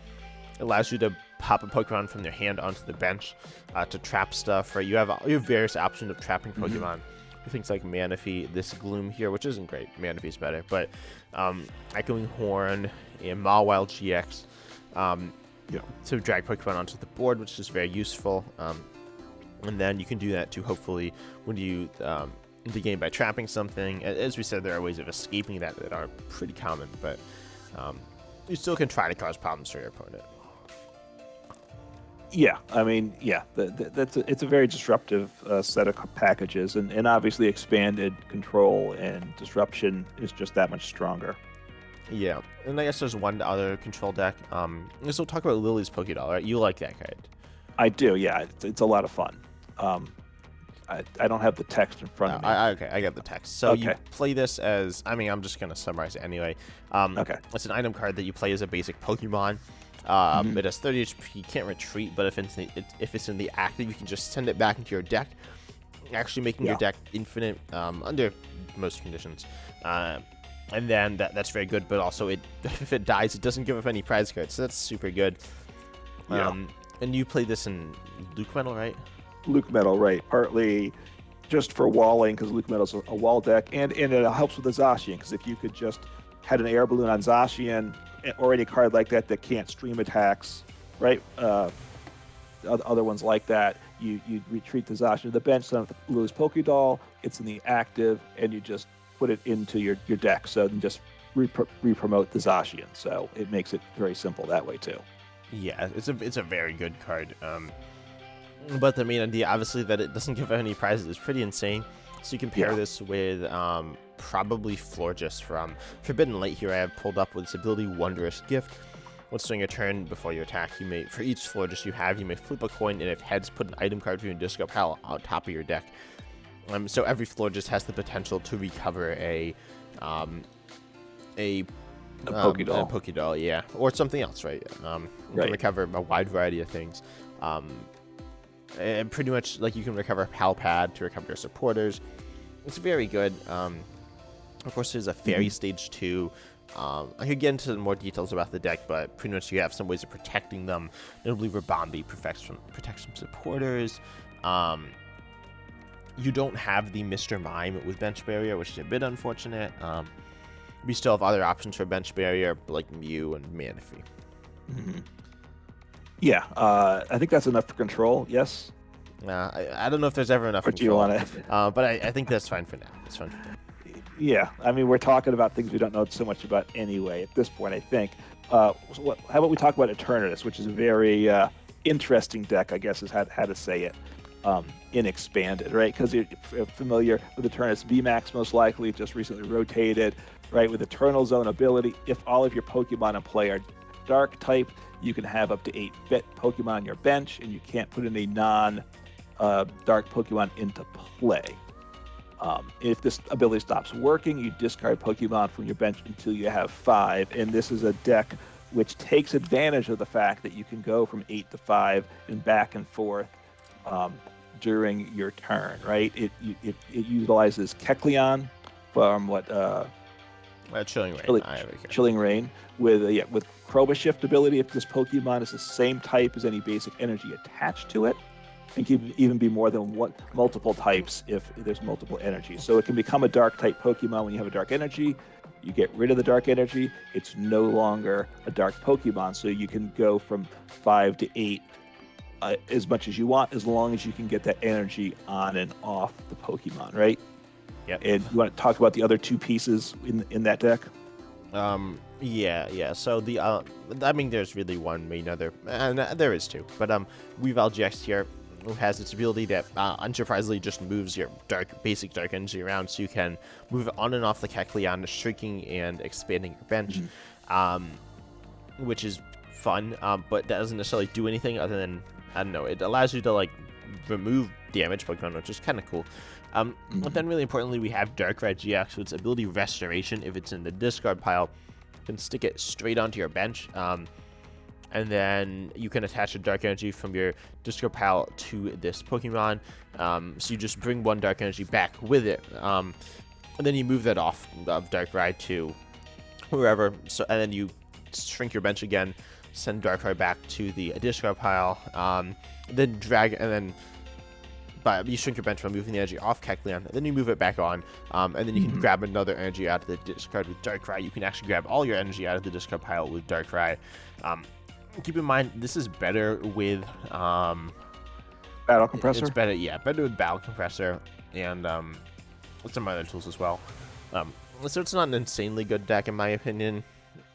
it allows you to pop a Pokemon from their hand onto the bench to trap stuff, right? You have various options of trapping Pokemon. Things like Manaphy, this Gloom here, which isn't great. Manaphy's better, but Echoing Horn and Mawile GX to drag Pokemon onto the board, which is very useful. And then you can do that to hopefully when you the game by trapping something. As we said, there are ways of escaping that are pretty common, but you still can try to cause problems for your opponent. Yeah, I mean, it's a very disruptive set of packages, and obviously expanded control and disruption is just that much stronger. Yeah, and I guess there's one other control deck. So we'll talk about Lily's Pokédoll, right? You like that card? I do, yeah. It's a lot of fun. I don't have the text in front of me. Okay, I got the text. So you play this as, I mean, I'm just going to summarize it anyway. It's an item card that you play as a basic Pokemon. It has 30 HP, can't retreat, but if it's in the active, you can just send it back into your deck, actually making your deck infinite under most conditions. And then that's very good, but also if it dies, it doesn't give up any prize cards, so that's super good. And you play this in Luke Metal, right? Luke Metal, right. Partly just for walling, because Luke Metal's a wall deck, and it helps with the Zacian, because if you could just had an air balloon on Zacian, or any card like that can't stream attacks, right? Other ones like that, you retreat the Zacian to the bench, send up the Lily's Pokédoll, it's in the active, and you just put it into your deck, so then just re-promote the Zacian. So it makes it very simple that way too. Yeah, it's a very good card. But the main idea, obviously, that it doesn't give out any prizes is pretty insane. So you can pair this with probably Florges from Forbidden Light here. I have pulled up with its ability Wondrous Gift. Once during your turn, before you attack, for each Florges you have, you may flip a coin, and if heads, put an item card from your discard pile on top of your deck. So every floor just has the potential to recover a Pokédoll. A Pokédoll, yeah, or something else, right? You can recover a wide variety of things. And pretty much, like, you can recover Pal Pad to recover your supporters. It's very good. Of course, there's a Fairy Stage 2. I could get into more details about the deck, but pretty much you have some ways of protecting them. Notably, Ribombee protects from supporters. You don't have the Mr. Mime with Bench Barrier, which is a bit unfortunate. We still have other options for Bench Barrier, like Mew and Manaphy. Yeah, I think that's enough for control. Yes. I don't know if there's ever enough. Or do you want it? But I think that's fine for now. It's fine for now. Yeah, I mean, we're talking about things we don't know so much about anyway at this point, I think. How about we talk about Eternatus, which is a very interesting deck, I guess is how to say it, in Expanded, right? Because you're familiar with Eternatus VMAX, most likely, just recently rotated, right? With Eternal Zone ability, if all of your Pokemon in play are Dark type, you can have up to 8 Pokemon on your bench, and you can't put any non-Dark Pokemon into play. If this ability stops working, you discard Pokemon from your bench until you have 5. And this is a deck which takes advantage of the fact that you can go from 8 to 5 and back and forth during your turn, right? It utilizes Kecleon from Chilling Reign. Chilling Reign with Crobat Shift ability. If this Pokemon is the same type as any basic energy attached to it, and can even be more than multiple types if there's multiple energies. So it can become a dark type Pokemon when you have a dark energy. You get rid of the dark energy, it's no longer a dark Pokemon. So you can go from 5 to 8 as much as you want, as long as you can get that energy on and off the Pokemon, right? Yep. And you want to talk about the other 2 pieces in that deck? Yeah. So there's really one main other, and there is 2, but Weavile GX here, who has its ability that unsurprisingly just moves your basic dark energy around, so you can move it on and off the Kecleon, shrinking and expanding your bench, which is fun, but that doesn't necessarily do anything other than, I don't know, it allows you to, like, remove damage Pokemon, which is kind of cool. But then really importantly, we have Darkrai GX with its ability Restoration. If it's in the discard pile, you can stick it straight onto your bench, and then you can attach a dark energy from your discard pile to this Pokemon. So you just bring 1 dark energy back with it, and then you move that off of Darkrai to wherever. So, and then you shrink your bench again, send Darkrai back to the discard pile, then drag, and then you shrink your bench by moving the energy off Kecleon, and then you move it back on, and then you can grab another energy out of the discard with Darkrai. You can actually grab all your energy out of the discard pile with Darkrai. Keep in mind, this is better with Battle Compressor. It's better with Battle Compressor and some other tools as well. So it's not an insanely good deck in my opinion,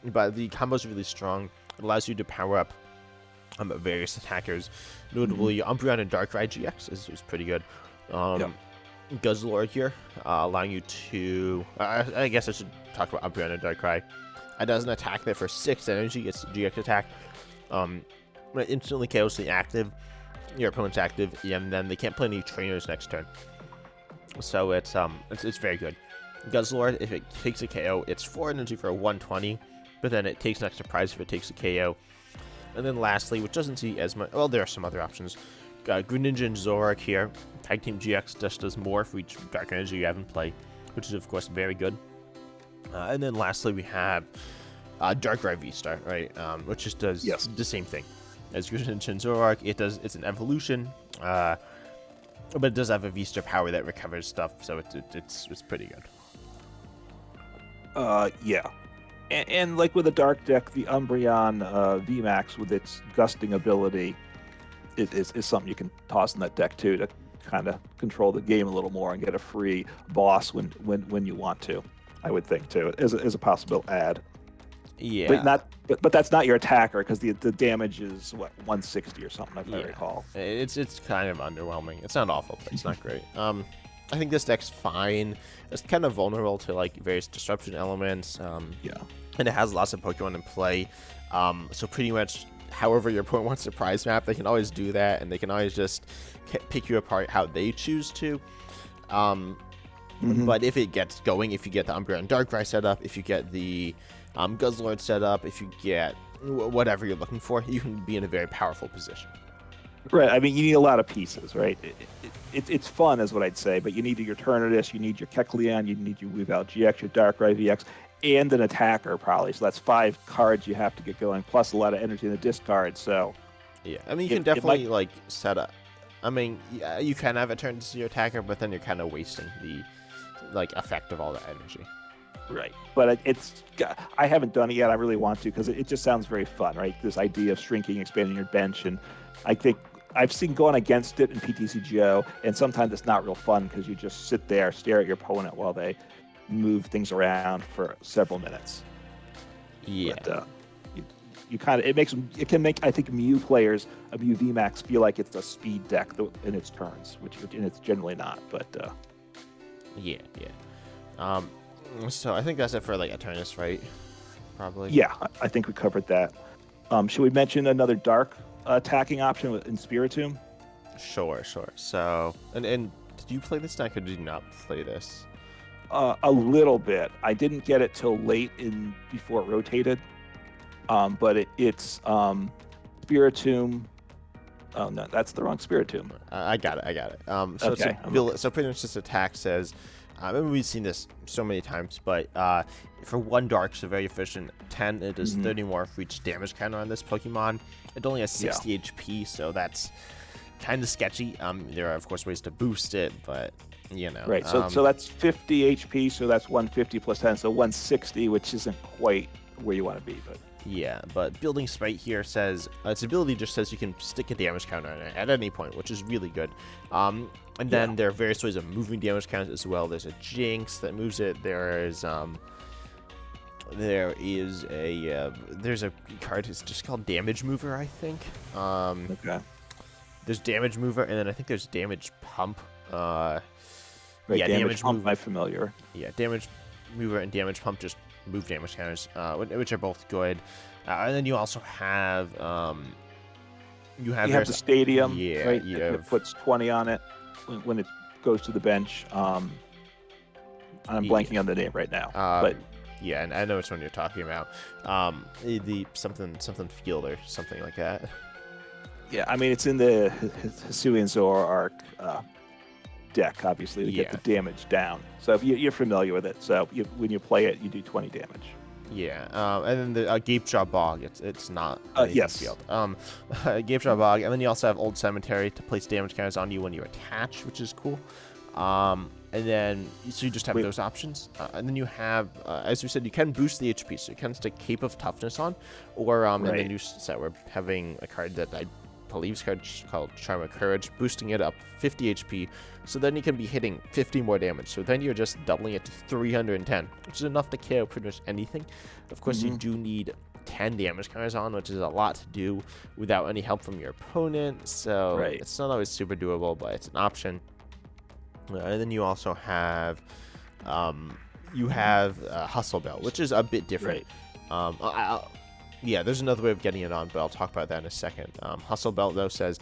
but the combo is really strong. It allows you to power up various attackers. Notably, Umbreon and Darkrai GX is pretty good. Guzzlord here, allowing you to... I guess I should talk about Umbreon and Darkrai. It does an attack that for 6 energy, it's a GX attack. When it instantly KOs the active, your opponent's active, and then they can't play any trainers next turn. So it's very good. Guzzlord, if it takes a KO, it's 4 energy for a 120, but then it takes an extra prize if it takes a KO. And then lastly, which doesn't see as much, well, there are some other options. Greninja and Zoroark here. Tag Team GX just does more for each dark energy you have in play, which is of course very good. And then lastly, we have Darkrai V-Star, right? Which just does the same thing as Greninja and Zoroark. It's an evolution, but it does have a V-Star power that recovers stuff, so it's pretty good. Yeah. And like with the Dark deck, the Umbreon VMAX with its gusting ability is something you can toss in that deck too, to kind of control the game a little more and get a free boss when you want to. I would think too, as a possible add. Yeah. But that's not your attacker, because the damage is 160 or something, if I recall. It's kind of underwhelming. It's not awful, but it's not great. I think this deck's fine. It's kind of vulnerable to like various disruption elements. And it has lots of Pokemon in play. So pretty much, however your opponent wants to prize map, they can always do that, and they can always just pick you apart how they choose to. But if it gets going, if you get the Umbreon Darkrai set up, if you get the Guzzlord set up, if you get whatever you're looking for, you can be in a very powerful position. Right. I mean, you need a lot of pieces, right? It's fun, is what I'd say, but you need your Eternatus, you need your Kecleon, you need your Weavile GX, your Darkrai VX, and an attacker, probably. So that's 5 cards you have to get going, plus a lot of energy in the discard. So, yeah, I mean, you can definitely like set up. I mean, yeah, you can have it turn to your attacker, but then you're kind of wasting the like effect of all the energy. Right, but I haven't done it yet. I really want to, because it just sounds very fun, right? This idea of shrinking, expanding your bench, and I think I've seen going against it in PTCGO, and sometimes it's not real fun because you just sit there, stare at your opponent while they move things around for several minutes. Yeah. But, you kind of, it can make, I think, Mew players, a Mew VMAX, feel like it's a speed deck in its turns, and it's generally not. But yeah. So I think that's it for like Eternatus, right? Probably. Yeah, I think we covered that. Should we mention another dark attacking option in Spiritomb? Sure. So, and did you play this deck or did you not play this? A little bit. I didn't get it till late before it rotated. But it's Spiritomb. Oh no, that's the wrong Spiritomb. I got it. So okay. So pretty much this attack says, I mean, we've seen this so many times, but for 1 dark, so very efficient. 10, it does 30 more for each damage counter on this Pokemon. It only has 60 HP, so that's kind of sketchy. There are of course ways to boost it, but you know. Right. So that's 50 HP. So that's 150 plus 10, so 160, which isn't quite where you want to be, but. Yeah, but Building Spite here says its ability just says you can stick a damage counter on it at any point, which is really good. And then there are various ways of moving damage counters as well. There's a Jinx that moves it. There's a card. It's just called Damage Mover, I think. Okay. There's Damage Mover, and then I think there's Damage Pump. Right, yeah, Damage Pump. I'm familiar. Yeah, Damage Mover and Damage Pump just move damage counters, which are both good. And then you also have you have the Stadium. Yeah, right? It puts 20 on it when it goes to the bench. I'm blanking on the name right now, but yeah, and I know which one you're talking about. The something field or something like that. Yeah, I mean it's in the Hisuian Zora arc deck, obviously, to get the damage down. So if you're familiar with it, so when you play it, you do 20 damage. Yeah, and then the Gapejaw Bog, it's not yes. field. Gapejaw Bog, and then you also have Old Cemetery to place damage counters on you when you attach, which is cool. And then so you just have those options, and then you have, as we said, you can boost the HP, so you can stick Cape of Toughness on, or in the new set we're having a card that I believe is called Charm of Courage, boosting it up 50 HP, so then you can be hitting 50 more damage. So then you're just doubling it to 310, which is enough to KO pretty much anything. Of course, you do need 10 damage counters on, which is a lot to do without any help from your opponent. So it's not always super doable, but it's an option. And then you also have Hustle Belt, which is a bit different. Yeah, there's another way of getting it on, but I'll talk about that in a second. Hustle Belt, though, says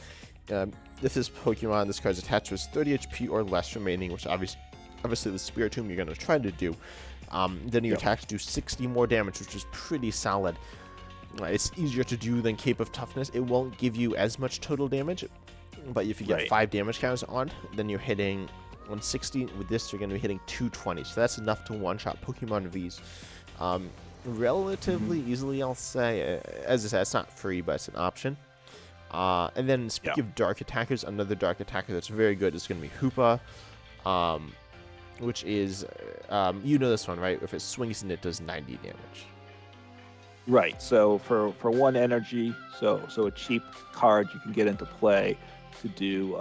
if this Pokemon, this card's attached with 30 HP or less remaining, which obviously the Spiritomb you're going to try to do, then your attacks do 60 more damage, which is pretty solid. It's easier to do than Cape of Toughness. It won't give you as much total damage, but if you get 5 damage counters on, then you're hitting 160. With this, you're going to be hitting 220, so that's enough to one-shot Pokemon Vs. Relatively easily, I'll say. As I said, it's not free, but it's an option. And then speaking of dark attackers, another dark attacker that's very good is going to be Hoopa, which is, you know this one, right? If it swings in, it does 90 damage. Right. So for 1 energy, so a cheap card you can get into play to do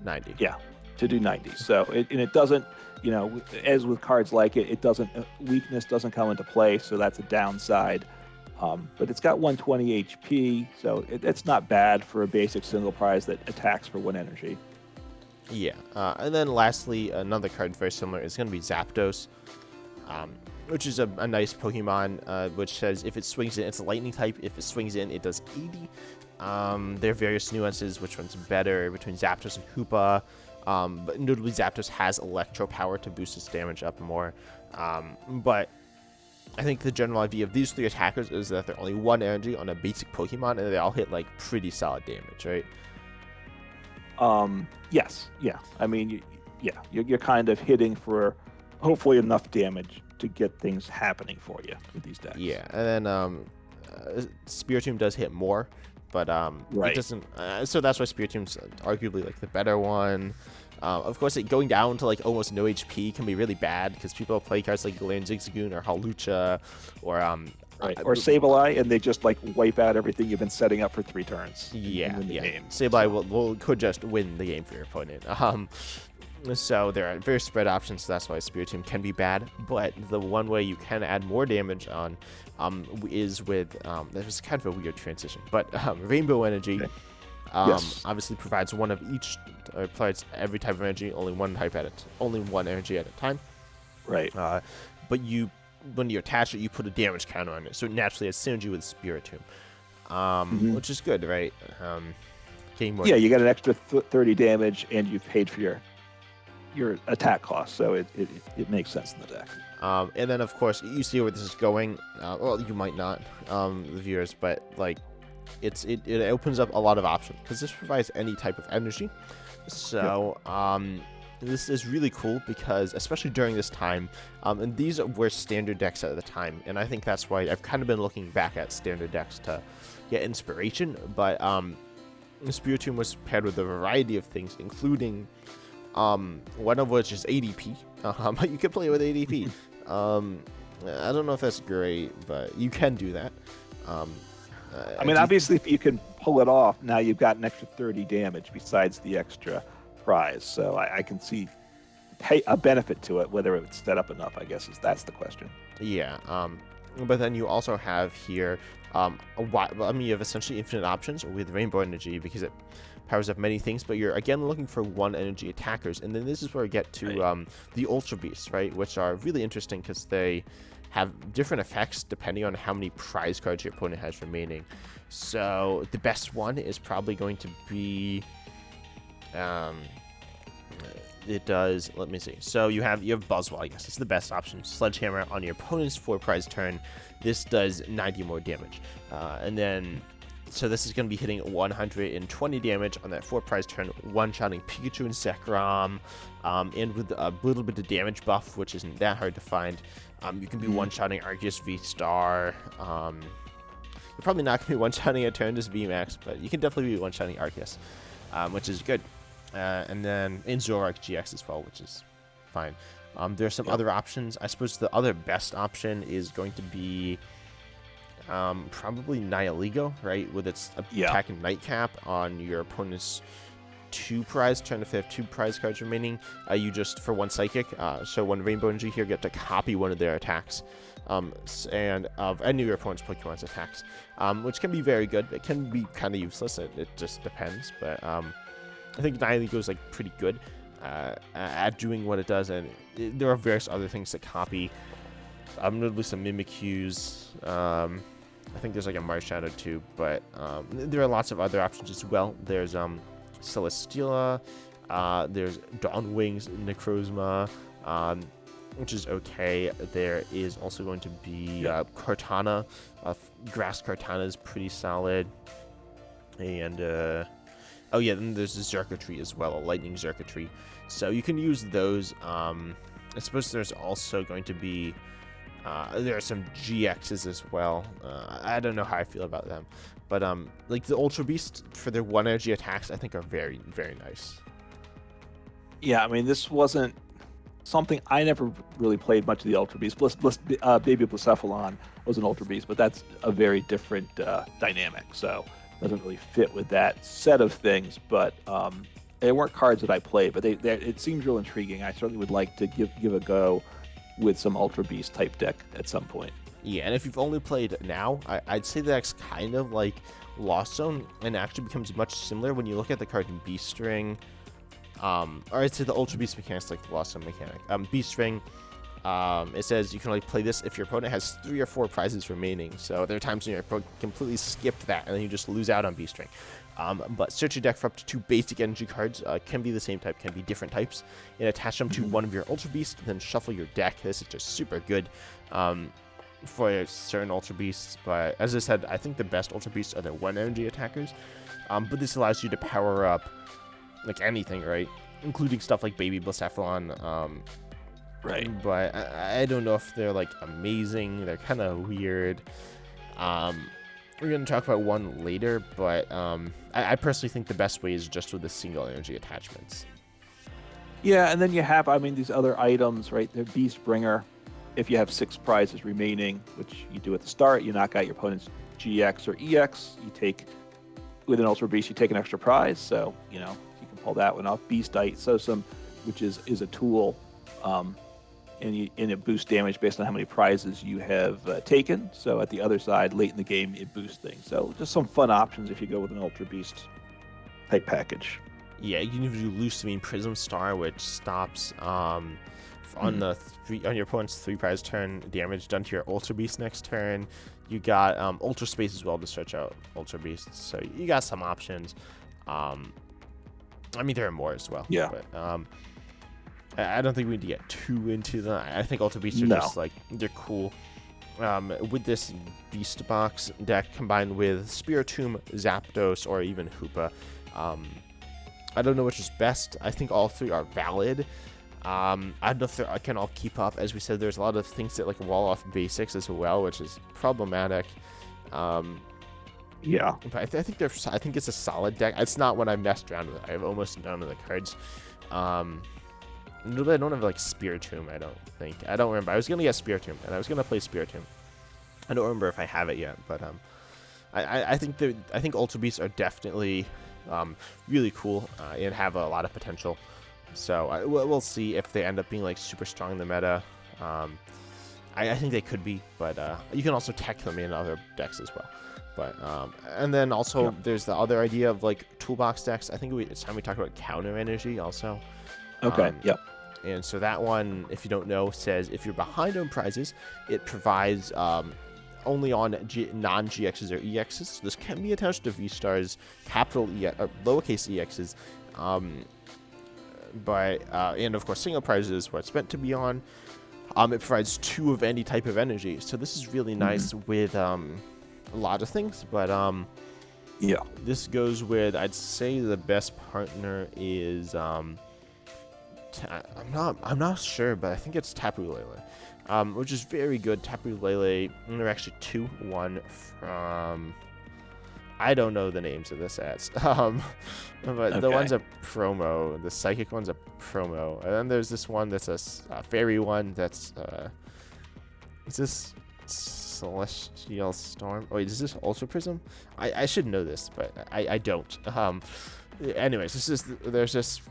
90. Yeah, to do 90. So it doesn't. As with cards like it, weakness doesn't come into play, so that's a downside. But it's got 120 HP, so it's not bad for a basic single prize that attacks for 1 energy. Yeah, and then lastly, another card very similar is going to be Zapdos, which is a nice Pokemon, which says if it swings in, it's a lightning type. If it swings in, it does 80. There are various nuances, which one's better between Zapdos and Hoopa. But notably, Zapdos has Electro Power to boost its damage up more. But I think the general idea of these 3 attackers is that they're only 1 energy on a basic Pokemon, and they all hit like pretty solid damage, right? Yes, yeah. I mean, you're kind of hitting for hopefully enough damage to get things happening for you with these decks. Yeah, and then Spiritomb does hit more, but Right. it doesn't. So that's why Spiritomb's arguably like the better one. Of course, going down to like almost no HP can be really bad because people play cards like Galarian Zigzagoon or Hawlucha or Right. Or Sableye, and they just like wipe out everything you've been setting up for 3 turns. Yeah, in the yeah. game. Sableye could just win the game for your opponent. So there are very spread options, so that's why Spiritomb can be bad. But the one way you can add more damage on is with that was kind of a weird transition, but Rainbow Energy. Okay. Yes. Obviously provides one of each, provides every type of energy, only one energy at a time. Right. But when you attach it, you put a damage counter on it, so it naturally has synergy with Spiritomb, which is good, right? Getting more. Yeah, you get an extra 30 damage, and you've paid for your attack cost, so it makes sense in the deck. And then of course you see where this is going. Well, you might not, the viewers, but like it opens up a lot of options because this provides any type of energy. So this is really cool because especially during this time, and these were standard decks at the time, and I think that's why I've kind of been looking back at standard decks to get inspiration. But Spiritomb was paired with a variety of things, including one of which is ADP. You can play with ADP. I don't know if that's great, but you can do that. I mean, obviously, if you can pull it off, now you've got an extra 30 damage besides the extra prize. So I can see a benefit to it. Whether it's set up enough, I guess, that's the question. Yeah. But then you also have here, you have essentially infinite options with Rainbow Energy because it powers up many things, but you're again looking for 1 energy attackers. And then this is where we get to the Ultra Beasts, right? Which are really interesting because they have different effects depending on how many prize cards your opponent has remaining. So the best one is probably going to be it does, let me see. So you have Buzzwole, I guess it's the best option. Sledgehammer on your opponent's 4 prize turn. This does 90 more damage. And then so this is going to be hitting 120 damage on that 4 prize turn, one-shotting Pikachu and Zekrom, and with a little bit of damage buff, which isn't that hard to find. You can be one-shotting Arceus V-Star. You're probably not going to be one-shotting a turn just VMAX, but you can definitely be one-shotting Arceus, which is good. And then in Zoroark GX as well, which is fine. There's some other options. I suppose the other best option is going to be probably Nihilego, right? With its attack and nightcap on your opponent's 2 prize turn. If they have 2 prize cards remaining, you just, for 1 psychic, so 1 Rainbow Energy here, get to copy one of their attacks, and of any of your opponent's Pokemon's attacks, which can be very good. It can be kind of useless. It just depends, but I think Nihilego is like pretty good at doing what it does, and there are various other things to copy. Notably some Mimikyus. I think there's like a Marshadow too, but there are lots of other options as well. There's Celesteela, there's Dawn Wings Necrozma, which is okay. There is also going to be Kartana. Grass Kartana is pretty solid, and then there's the Xurkitree as well, a Lightning Xurkitree. So you can use those. I suppose there's also going to be there are some GXs as well. I don't know how I feel about them, but like the Ultra Beast for their 1 energy attacks, I think are very, very nice. Yeah, I mean, this wasn't something I never really played much of the Ultra Beast. Baby Blacephalon was an Ultra Beast, but that's a very different dynamic, so doesn't really fit with that set of things. But they weren't cards that I played, but it seems real intriguing. I certainly would like to give a go with some Ultra Beast type deck at some point. Yeah, and if you've only played now, I'd say the deck's kind of like Lost Zone, and actually becomes much similar when you look at the card in Beast String. Or I'd say the Ultra Beast mechanics like the Lost Zone mechanic. Beast String, it says you can only play this if your opponent has 3 or 4 prizes remaining. So there are times when your opponent completely skip that, and then you just lose out on Beast Ring. But search your deck for up to 2 basic energy cards. Can be the same type, can be different types, and attach them to one of your Ultra Beasts, then shuffle your deck. This is just super good for certain Ultra Beasts. But as I said, I think the best Ultra Beasts are the 1 energy attackers. But this allows you to power up like anything, right? Including stuff like Baby Blacephalon. Right. But I don't know if they're like amazing. They're kind of weird. We're going to talk about one later, but I personally think the best way is just with the single energy attachments. Yeah, and then you have, I mean, these other items, right? The Beastbringer. If you have 6 prizes remaining, which you do at the start, you knock out your opponent's GX or EX. You take, with an Ultra Beast, you take an extra prize. So, you know, you can pull that one off. Beastite, Sosum, which is a tool, and it boosts damage based on how many prizes you have taken. So at the other side, late in the game, it boosts things. So just some fun options if you go with an Ultra Beast type package. Yeah, you can do Lusamine Prism Star, which stops on your opponent's 3 prize turn damage done to your Ultra Beast next turn. You got Ultra Space as well to stretch out Ultra Beasts. So you got some options. I mean, there are more as well. Yeah. But I don't think we need to get too into them. I think Ultra Beasts are just like, they're cool. With this Beast Box deck combined with Spiritomb, Zapdos, or even Hoopa, I don't know which is best. I think all 3 are valid. I don't know if I can all keep up. As we said, there's a lot of things that like wall off basics as well, which is problematic. Yeah, but I think I think it's a solid deck. It's not what I messed around with. I have almost none of the cards. I don't have like Spiritomb. I don't think. I don't remember. I was gonna get Spiritomb, and I was gonna play Spiritomb. I don't remember if I have it yet, but I think Ultra Beasts are definitely really cool and have a lot of potential. So we'll see if they end up being like super strong in the meta. I think they could be, but you can also tech them in other decks as well. But and then also there's the other idea of like toolbox decks. I think it's time we talk about counter energy also. Okay. Yep. And so that one, if you don't know, says if you're behind on prizes, it provides only on non-GXs or EXs. So this can be attached to V-Stars, capital or lowercase EXs. And of course, single prizes is what it's meant to be on. It provides 2 of any type of energy. So this is really nice with a lot of things. But yeah, this goes with, I'd say the best partner is I'm not sure, but I think it's Tapu Lele, which is very good. Tapu Lele, and there are actually 2. One from, I don't know the names of the sets, but the one's a promo. The Psychic one's a promo, and then there's this one that's a fairy one. That's is this Celestial Storm? Oh, wait, is this Ultra Prism? I should know this, but I don't. Anyways, there's this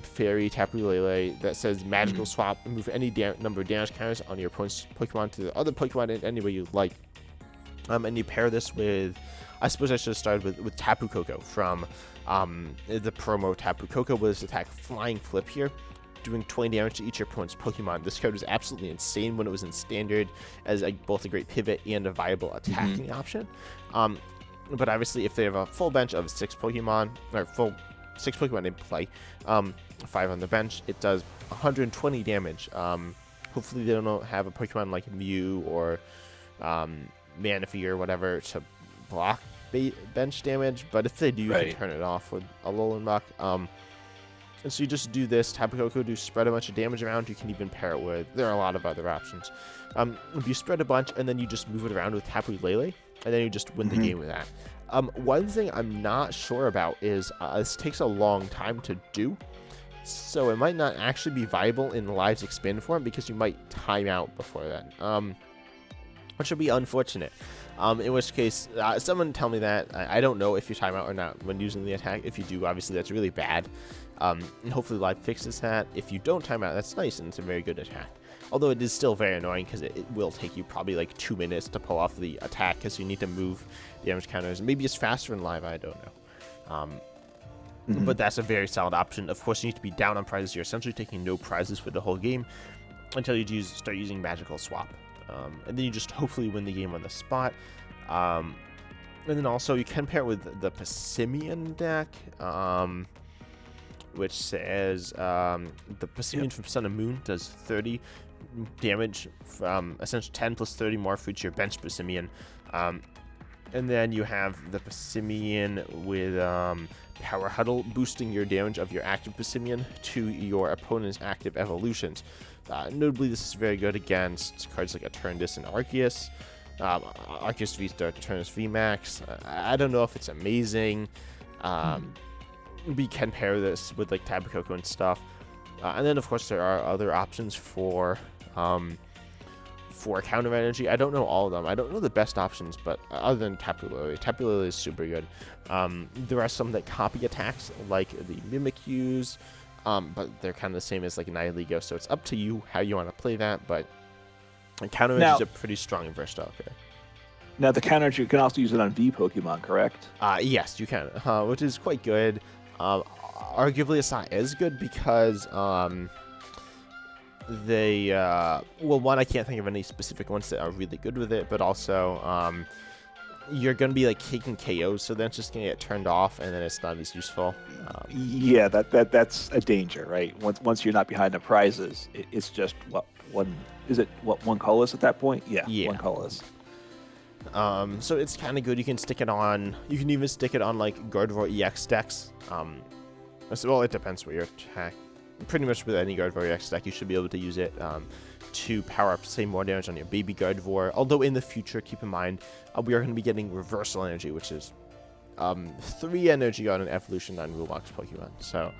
fairy Tapu Lele that says magical swap, move any number of damage counters on your opponent's Pokemon to the other Pokemon in any way you like. And you pair this with, I suppose I should have started with Tapu Koko from the promo. Tapu Koko with this attack Flying Flip here, doing 20 damage to each of your opponent's Pokemon. This card was absolutely insane when it was in Standard as both a great pivot and a viable attacking option. But obviously, if they have a full bench of 6 Pokemon, or full 6 Pokemon in play, 5 on the bench, it does 120 damage. Hopefully, they don't have a Pokemon like Mew or Manaphy or whatever to block bench damage. But if they do, you can turn it off with a Alolan Rock. And so you just do this. Tapu Koko, do spread a bunch of damage around. You can even pair it with, there are a lot of other options. If you spread a bunch and then you just move it around with Tapu Lele, and then you just win the game with that. One thing I'm not sure about is this takes a long time to do. So it might not actually be viable in Lives Expand form because you might time out before then. Which would be unfortunate. In which case, someone tell me that. I don't know if you time out or not when using the attack. If you do, obviously that's really bad. And hopefully Live fixes that. If you don't time out, that's nice and it's a very good attack. Although it is still very annoying because it will take you probably like 2 minutes to pull off the attack because you need to move damage counters. Maybe it's faster in Live, I don't know. But that's a very solid option. Of course, you need to be down on prizes. You're essentially taking no prizes for the whole game. until you start using Magical Swap. And then you just hopefully win the game on the spot. And then also you can pair it with the Passimian deck, which says the Passimian from Sun and Moon does 30 damage from essentially 10 plus 30 more for each your bench Passimian. And then you have the Passimian with Power Huddle, boosting your damage of your active Passimian to your opponent's active evolutions. Notably, this is very good against cards like Eterndis and Arceus. Arceus V-Star, Eterndis VMAX. I don't know if it's amazing. We can pair this with like Tapu Koko and stuff. And then, of course, there are other options for counter energy. I don't know all of them. I don't know the best options, but other than Tapu Lele. Tapu Lele is super good. There are some that copy attacks, like the Mimikyus, but they're kind of the same as like Nihilego, so it's up to you how you want to play that, but counter energy is a pretty strong and versatile card. Now, the counter energy, you can also use it on V Pokemon, correct? Yes, you can, which is quite good. Arguably, it's not as good because they well, one, I can't think of any specific ones that are really good with it, but also you're gonna be like taking KOs, so then it's just gonna get turned off, and then it's not as useful. Yeah, that's a danger, right? Once you're not behind the prizes, it's just one colorless at that point? Yeah, one colorless. So it's kind of good. You can stick it on. You can even stick it on like Gardevoir EX decks. Well, it depends what your attack. Pretty much with any Gardevoir EX deck, you should be able to use it to power up, say, more damage on your baby Gardevoir. Although in the future, keep in mind, we are going to be getting Reversal Energy, which is 3 energy on an evolution on Rulebox Pokemon. So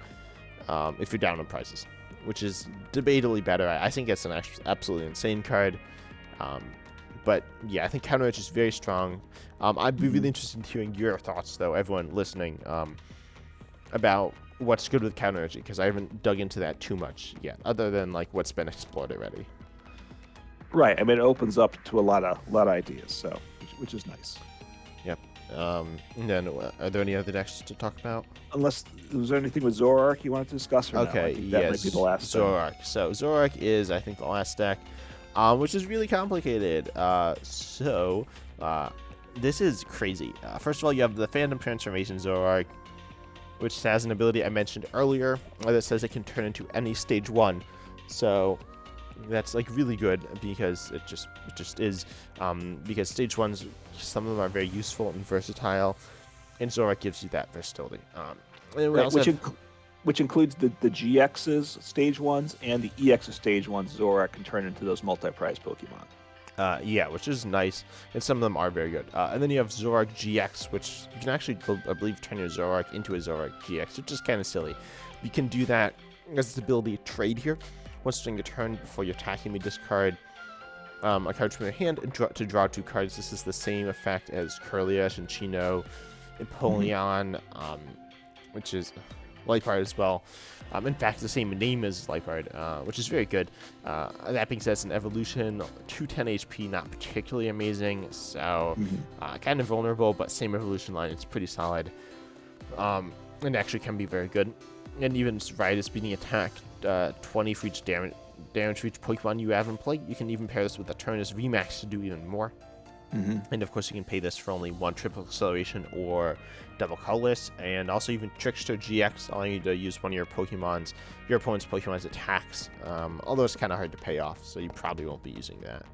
if you're down on prizes, which is debatably better. I think it's an absolutely insane card. But yeah, I think Counter Edge is very strong. I'd be really interested in hearing your thoughts, though, everyone listening, about what's good with Counter Energy, because I haven't dug into that too much yet, other than like what's been explored already. Right. I mean, it opens up to a lot of ideas, so which is nice. Yep. And then, are there any other decks to talk about? Unless, was there anything with Zoroark you wanted to discuss? Or okay, no? yes. That might be the last Zoroark. So Zoroark is, I think, the last deck, which is really complicated. This is crazy. First of all, you have the Phantom Transformation Zoroark, which has an ability I mentioned earlier that says it can turn into any stage 1. So that's like really good because it just is, because stage 1s, some of them are very useful and versatile, and Zoroark gives you that versatility. Which includes the GX's stage 1s and the EX's stage 1s. Zoroark can turn into those multi-prize Pokemon. Yeah, which is nice, and some of them are very good. And then you have Zoroark GX, which you can actually, I believe, turn your Zoroark into a Zoroark GX, which is kind of silly. You can do that as its ability to trade here. Once during your turn, before you're attacking, you discard a card from your hand and to draw 2 cards. This is the same effect as Kirlia, Shinchino, Empoleon, which is Liepard as well. In fact, the same name as Liepard, which is very good. That being said, it's an evolution, 210 HP, not particularly amazing, so kind of vulnerable, but same evolution line, it's pretty solid. And actually can be very good. And even Riotous beating attack 20 for each damage for each Pokemon you have in play. You can even pair this with Eterndis VMAX to do even more. And of course, you can pay this for only 1 triple acceleration or double colorless, and also even Trickster GX, allowing you to use one of your opponent's Pokemon's attacks. Although it's kind of hard to pay off, so you probably won't be using that.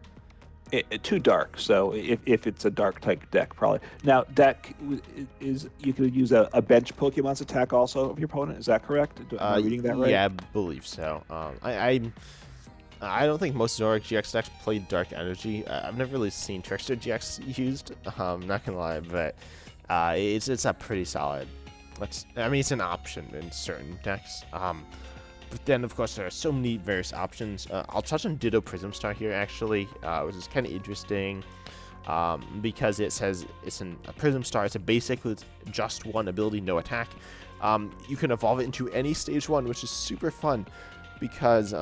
Too dark, so if it's a dark type deck, probably. Now, deck is, you could use a bench Pokemon's attack also of your opponent. Is that correct? Am I reading that right? Yeah, I believe so. I don't think most Zoroark GX decks play Dark Energy. I've never really seen Trickster GX used. I'm not gonna lie, but it's a pretty solid. It's an option in certain decks. But then, of course, there are so many various options. I'll touch on Ditto Prism Star here, actually, which is kind of interesting because it says it's a Prism Star. It's a basic with just 1 ability, no attack. You can evolve it into any stage 1, which is super fun because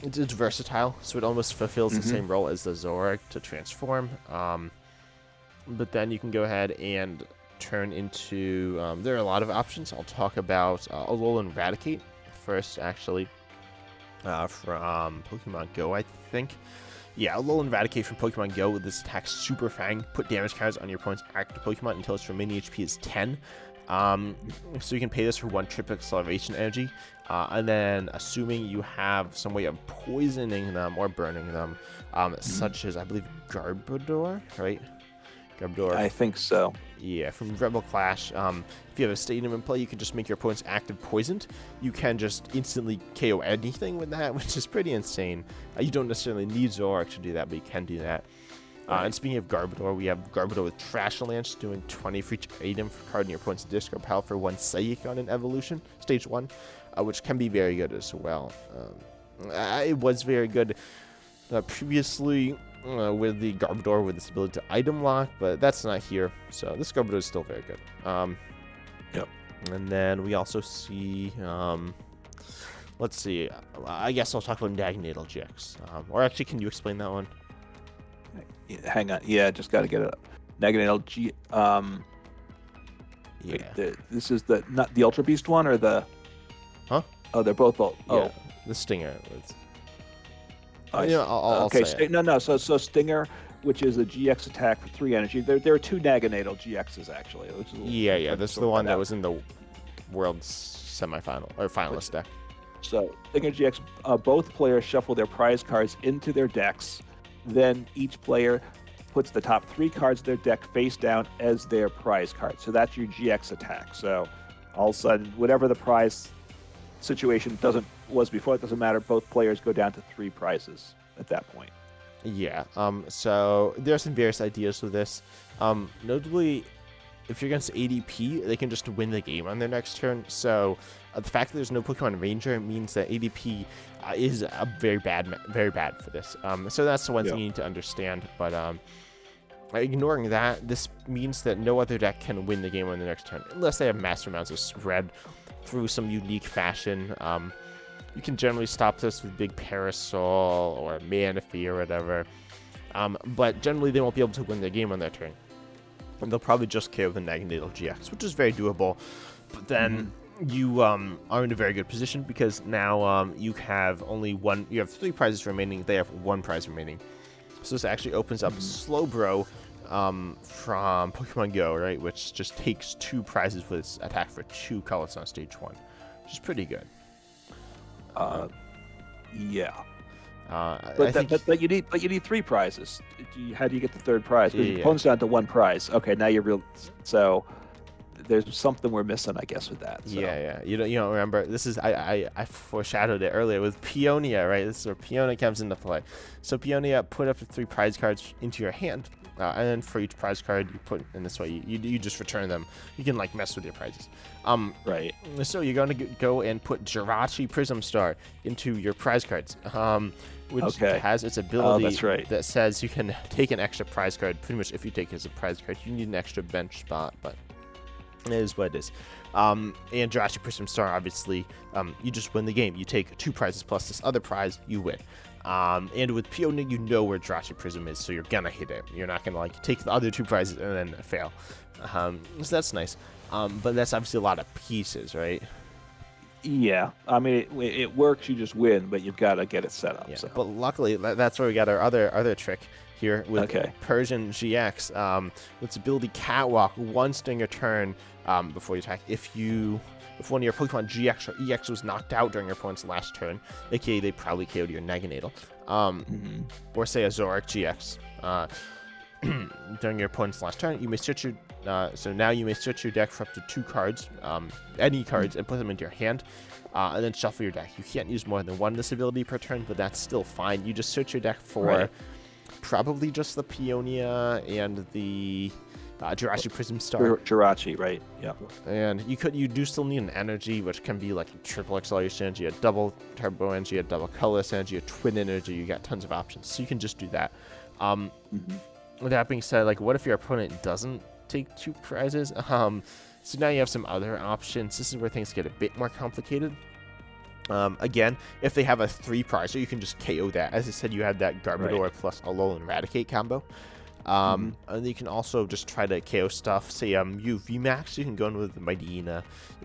it's versatile, so it almost fulfills the same role as the Zoroark to transform. But then you can go ahead and turn into... there are a lot of options. I'll talk about Alolan Raticate first, actually. from Pokemon Go, I think. Yeah, Alolan Raticate from Pokemon Go with this attack Super Fang. Put damage cards on your opponent's active Pokemon until its remaining HP is 10. So you can pay this for 1 trip acceleration energy. And then assuming you have some way of poisoning them or burning them, such as, I believe, Garbodor, right? Garbodor. I think so. Yeah, from Rebel Clash. If you have a stadium in play, you can just make your opponent's active poisoned. You can just instantly KO anything with that, which is pretty insane. You don't necessarily need Zoroark to do that, but you can do that. And speaking of Garbodor, we have Garbodor with Trash Lance doing 20 for each item for card in your opponent's discard pile for 1 Psychic on an evolution, stage 1, which can be very good as well. It was very good previously with the Garbodor with this ability to item lock, but that's not here. So this Garbodor is still very good. Yep. And then we also see, let's see, I guess I'll talk about Naginatal GX. Or actually, can you explain that one? Hang on. Yeah, just got to get it up. Naginatal G. Yeah. Wait, this is not the Ultra Beast one or the. Huh? Oh, they're both. Yeah, Oh, the Stinger. okay. I'll say it. No. So Stinger, which is a GX attack for 3 energy. There are 2 Naginatal GXs actually. Yeah. That's the one that was in the World's semifinal or finalist deck. So Stinger GX. Both players shuffle their prize cards into their decks. Then each player puts the top 3 cards of their deck face down as their prize card. So that's your GX attack. So all of a sudden, whatever the prize situation was before, it doesn't matter. Both players go down to 3 prizes at that point. Yeah. So there are some various ideas with this. Notably, if you're against ADP, they can just win the game on their next turn. So the fact that there's no Pokemon Ranger means that ADP is very bad for this. So that's the one thing you need to understand. But ignoring that, this means that no other deck can win the game on the next turn unless they have massive amounts of spread through some unique fashion. You can generally stop this with Big Parasol or Manaphy or whatever. But generally, they won't be able to win the game on their turn. And they'll probably just KO the Naginatal GX, which is very doable. But then you are in a very good position because now you have you have 3 prizes remaining. They have 1 prize remaining. So this actually opens up Slowbro from Pokemon Go, right? Which just takes 2 prizes with its attack for 2 colors on stage 1, which is pretty good. Yeah. But you need 3 prizes. How do you get the 3rd prize? Because your Yeah. opponent's down to 1 prize. Okay, now you're real. So there's something we're missing, I guess, with that. So. Yeah. You don't remember. This is I foreshadowed it earlier with Peonia, right? This is where Peonia comes into play. So Peonia, put up to 3 prize cards into your hand, and then for each prize card you put in this way, you just return them. You can like mess with your prizes. Right. So you're going to go and put Jirachi Prism Star into your prize cards, which has its ability that says you can take an extra prize card. Pretty much, if you take it as a prize card, you need an extra bench spot, but it is what it is. And Jirachi Prism Star, obviously, you just win the game. You take 2 prizes plus this other prize, you win. And with Peonia, you know where Jirachi Prism is, so you're gonna hit it. You're not gonna like take the other 2 prizes and then fail. So that's nice. But that's obviously a lot of pieces, right? Yeah, I mean it works. You just win, but you've got to get it set up. Yeah. So. But luckily, that's where we got our other trick here with Persian GX. With its ability Catwalk, 1 stinger turn before you attack. If one of your Pokemon GX or EX was knocked out during your opponent's last turn, aka they probably KO'd your Naginatal, or say a Zoroark GX. During your opponent's last turn, you may switch your so now you may switch your deck for up to 2 cards, any cards, and put them into your hand, and then shuffle your deck. You can't use more than 1 of this ability per turn, but that's still fine. You just search your deck for probably just the Peonia and the Jirachi Prism Star. Jirachi, right? Yeah. And you do still need an energy, which can be like a triple acceleration energy, a double turbo energy, a double colorless energy, a twin energy. You got tons of options, so you can just do that. With that being said, like, what if your opponent doesn't take 2 prizes? So now you have some other options. This is where things get a bit more complicated. Again, if they have a 3 prizer, you can just KO that. As I said, you have that Garbodor plus Alolan Raticate combo. And you can also just try to KO stuff. Say you VMAX, you can go in with the Mightyena,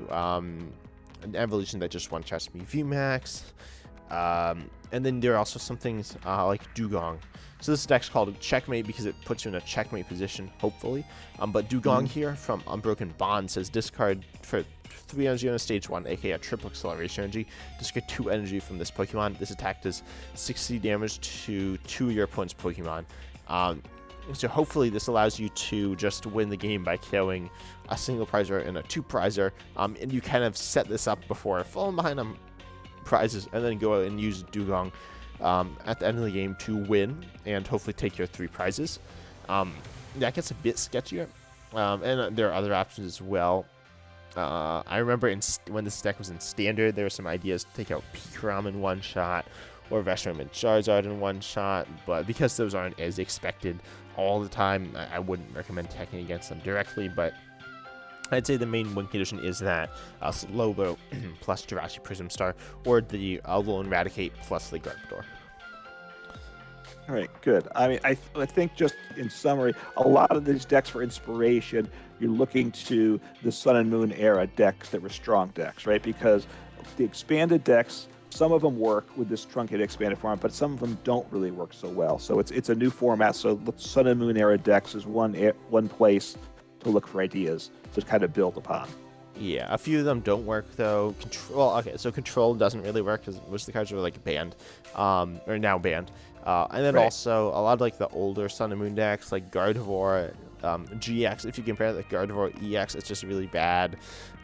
an evolution that just one-shots me VMAX. And then there are also some things like Dugong. So this deck's called Checkmate because it puts you in a checkmate position, hopefully. But Dugong here from Unbroken Bond says discard for 3 energy on a stage 1, aka a triple acceleration energy. Discard 2 energy from this Pokemon. This attack does 60 damage to 2 of your opponent's Pokemon. So hopefully this allows you to just win the game by killing a single prizer and a 2 prizer. And you kind of set this up before falling behind on prizes and then go out and use Dugong at the end of the game to win and hopefully take your 3 prizes. That gets a bit sketchier. And there are other options as well. I remember when this deck was in Standard, there were some ideas to take out Pikarom in one shot or Reshiram and Charizard in one shot, but because those aren't as expected all the time, I wouldn't recommend teching against them directly, but I'd say the main win condition is that Slowbro plus Jirachi Prism Star or the Alolan Raticate plus the Garbodor. All right, good. I mean, I think just in summary, a lot of these decks for inspiration, you're looking to the Sun and Moon era decks that were strong decks, right? Because the expanded decks, some of them work with this truncated expanded format, but some of them don't really work so well. So it's a new format. So the Sun and Moon era decks is one place to look for ideas to kind of build upon. Yeah, a few of them don't work though. Control doesn't really work because most of the cards are like banned, or now banned. And then also a lot of like the older Sun and Moon decks like Gardevoir, GX. If you compare the Gardevoir EX, it's just really bad.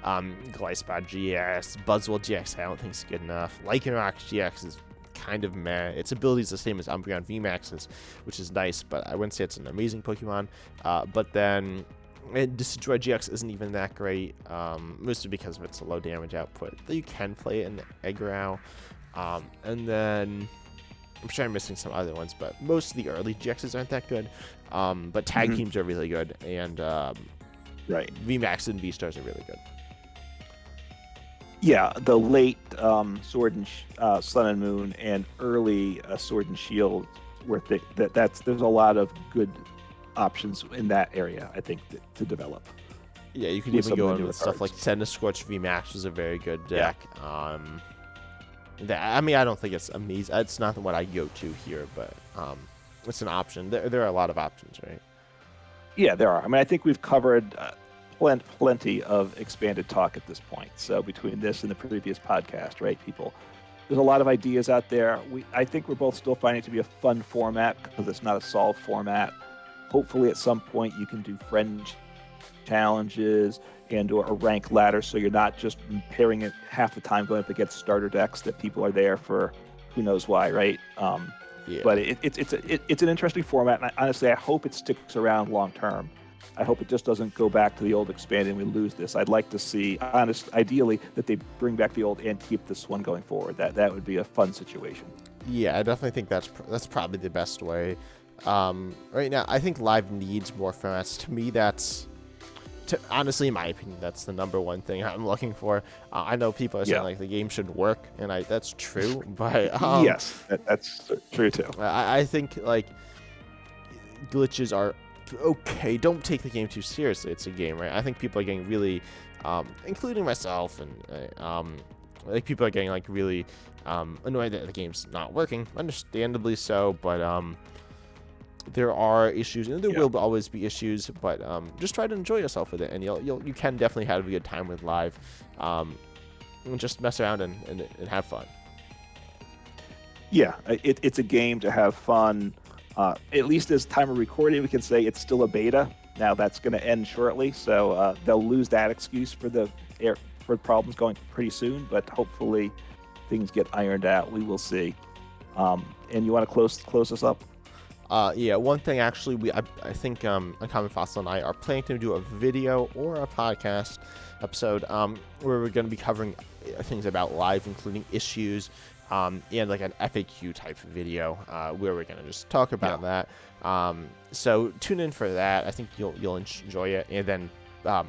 Glyspot GX, Buzzwole GX, I don't think is good enough. Lycanroc GX is kind of meh. Its ability is the same as Umbreon VMAX's, which is nice, but I wouldn't say it's an amazing Pokemon. But then Decidueye GX isn't even that great, mostly because of its low damage output. Though you can play it in Eggrow. And then I'm sure I'm missing some other ones, but most of the early GXs aren't that good. But tag teams are really good, and VMAX and V-Stars are really good. Yeah, the late Sword and Sun and Moon and early Sword and Shield, there's a lot of good options in that area, I think, to develop. Yeah, you could even go in with stuff like Centiskorch VMAX was a very good deck. Yeah. I mean, I don't think it's amazing. It's not what I go to here, but it's an option. There are a lot of options, right? Yeah, there are. I mean, I think we've covered plenty of expanded talk at this point. So between this and the previous podcast, right, people, there's a lot of ideas out there. I think we're both still finding it to be a fun format because it's not a solved format. Hopefully at some point you can do friend challenges and or a rank ladder, so you're not just pairing it half the time going up against starter decks that people are there for who knows why, right? Yeah. But it's an interesting format, and honestly, I hope it sticks around long term. I hope it just doesn't go back to the old expanded and we lose this. I'd like to see, ideally, that they bring back the old and keep this one going forward. That would be a fun situation. Yeah, I definitely think that's probably the best way. Right now, I think Live needs more formats. To me, honestly, in my opinion, that's the number one thing I'm looking for. I know people are saying like the game should work, and that's true, but yes, that's true too. I think like glitches are okay. Don't take the game too seriously. It's a game, right? I think people are getting really, including myself, and like people are getting like really annoyed that the game's not working. Understandably so, but there are issues, and there will always be issues, but just try to enjoy yourself with it, and you can definitely have a good time with Live. And just mess around and have fun. Yeah, it's a game to have fun. At least as time of recording, we can say it's still a beta. Now that's going to end shortly, so they'll lose that excuse for problems going pretty soon, but hopefully things get ironed out. We will see. And you want to close this up? Yeah, one thing actually, I think Uncommon Fossil and I are planning to do a video or a podcast episode where we're going to be covering things about Live, including issues, and like an FAQ type video where we're going to just talk about that. So tune in for that. I think you'll enjoy it. And then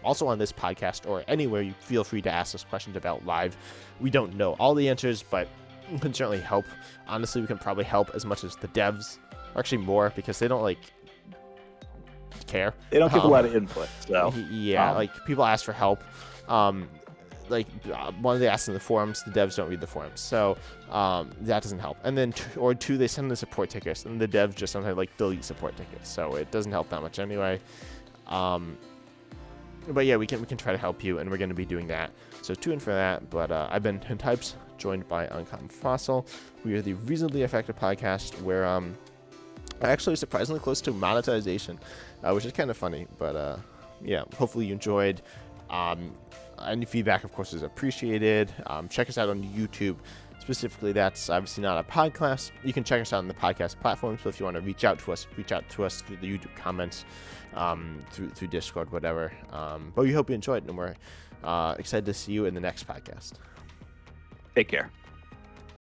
also on this podcast or anywhere, you feel free to ask us questions about Live. We don't know all the answers, but we can certainly help. Honestly, we can probably help as much as the devs. Actually more, because they don't like care. They don't give a lot of input. So like people ask for help. like one of the asks in the forums, the devs don't read the forums, so that doesn't help. And then or two, they send the support tickets, and the devs just sometimes like delete support tickets, so it doesn't help that much anyway. But yeah, we can try to help you, and we're going to be doing that. So tune in for that. But I've been Hintypes, joined by Uncommon Fossil. We are the Reasonably Effective podcast, where actually surprisingly close to monetization, which is kind of funny. But yeah, hopefully you enjoyed. Any feedback, of course, is appreciated. Check us out on YouTube. Specifically, that's obviously not a podcast. You can check us out on the podcast platform. So if you want to reach out to us through the YouTube comments, through Discord, whatever. But we hope you enjoyed, and we're excited to see you in the next podcast. Take care.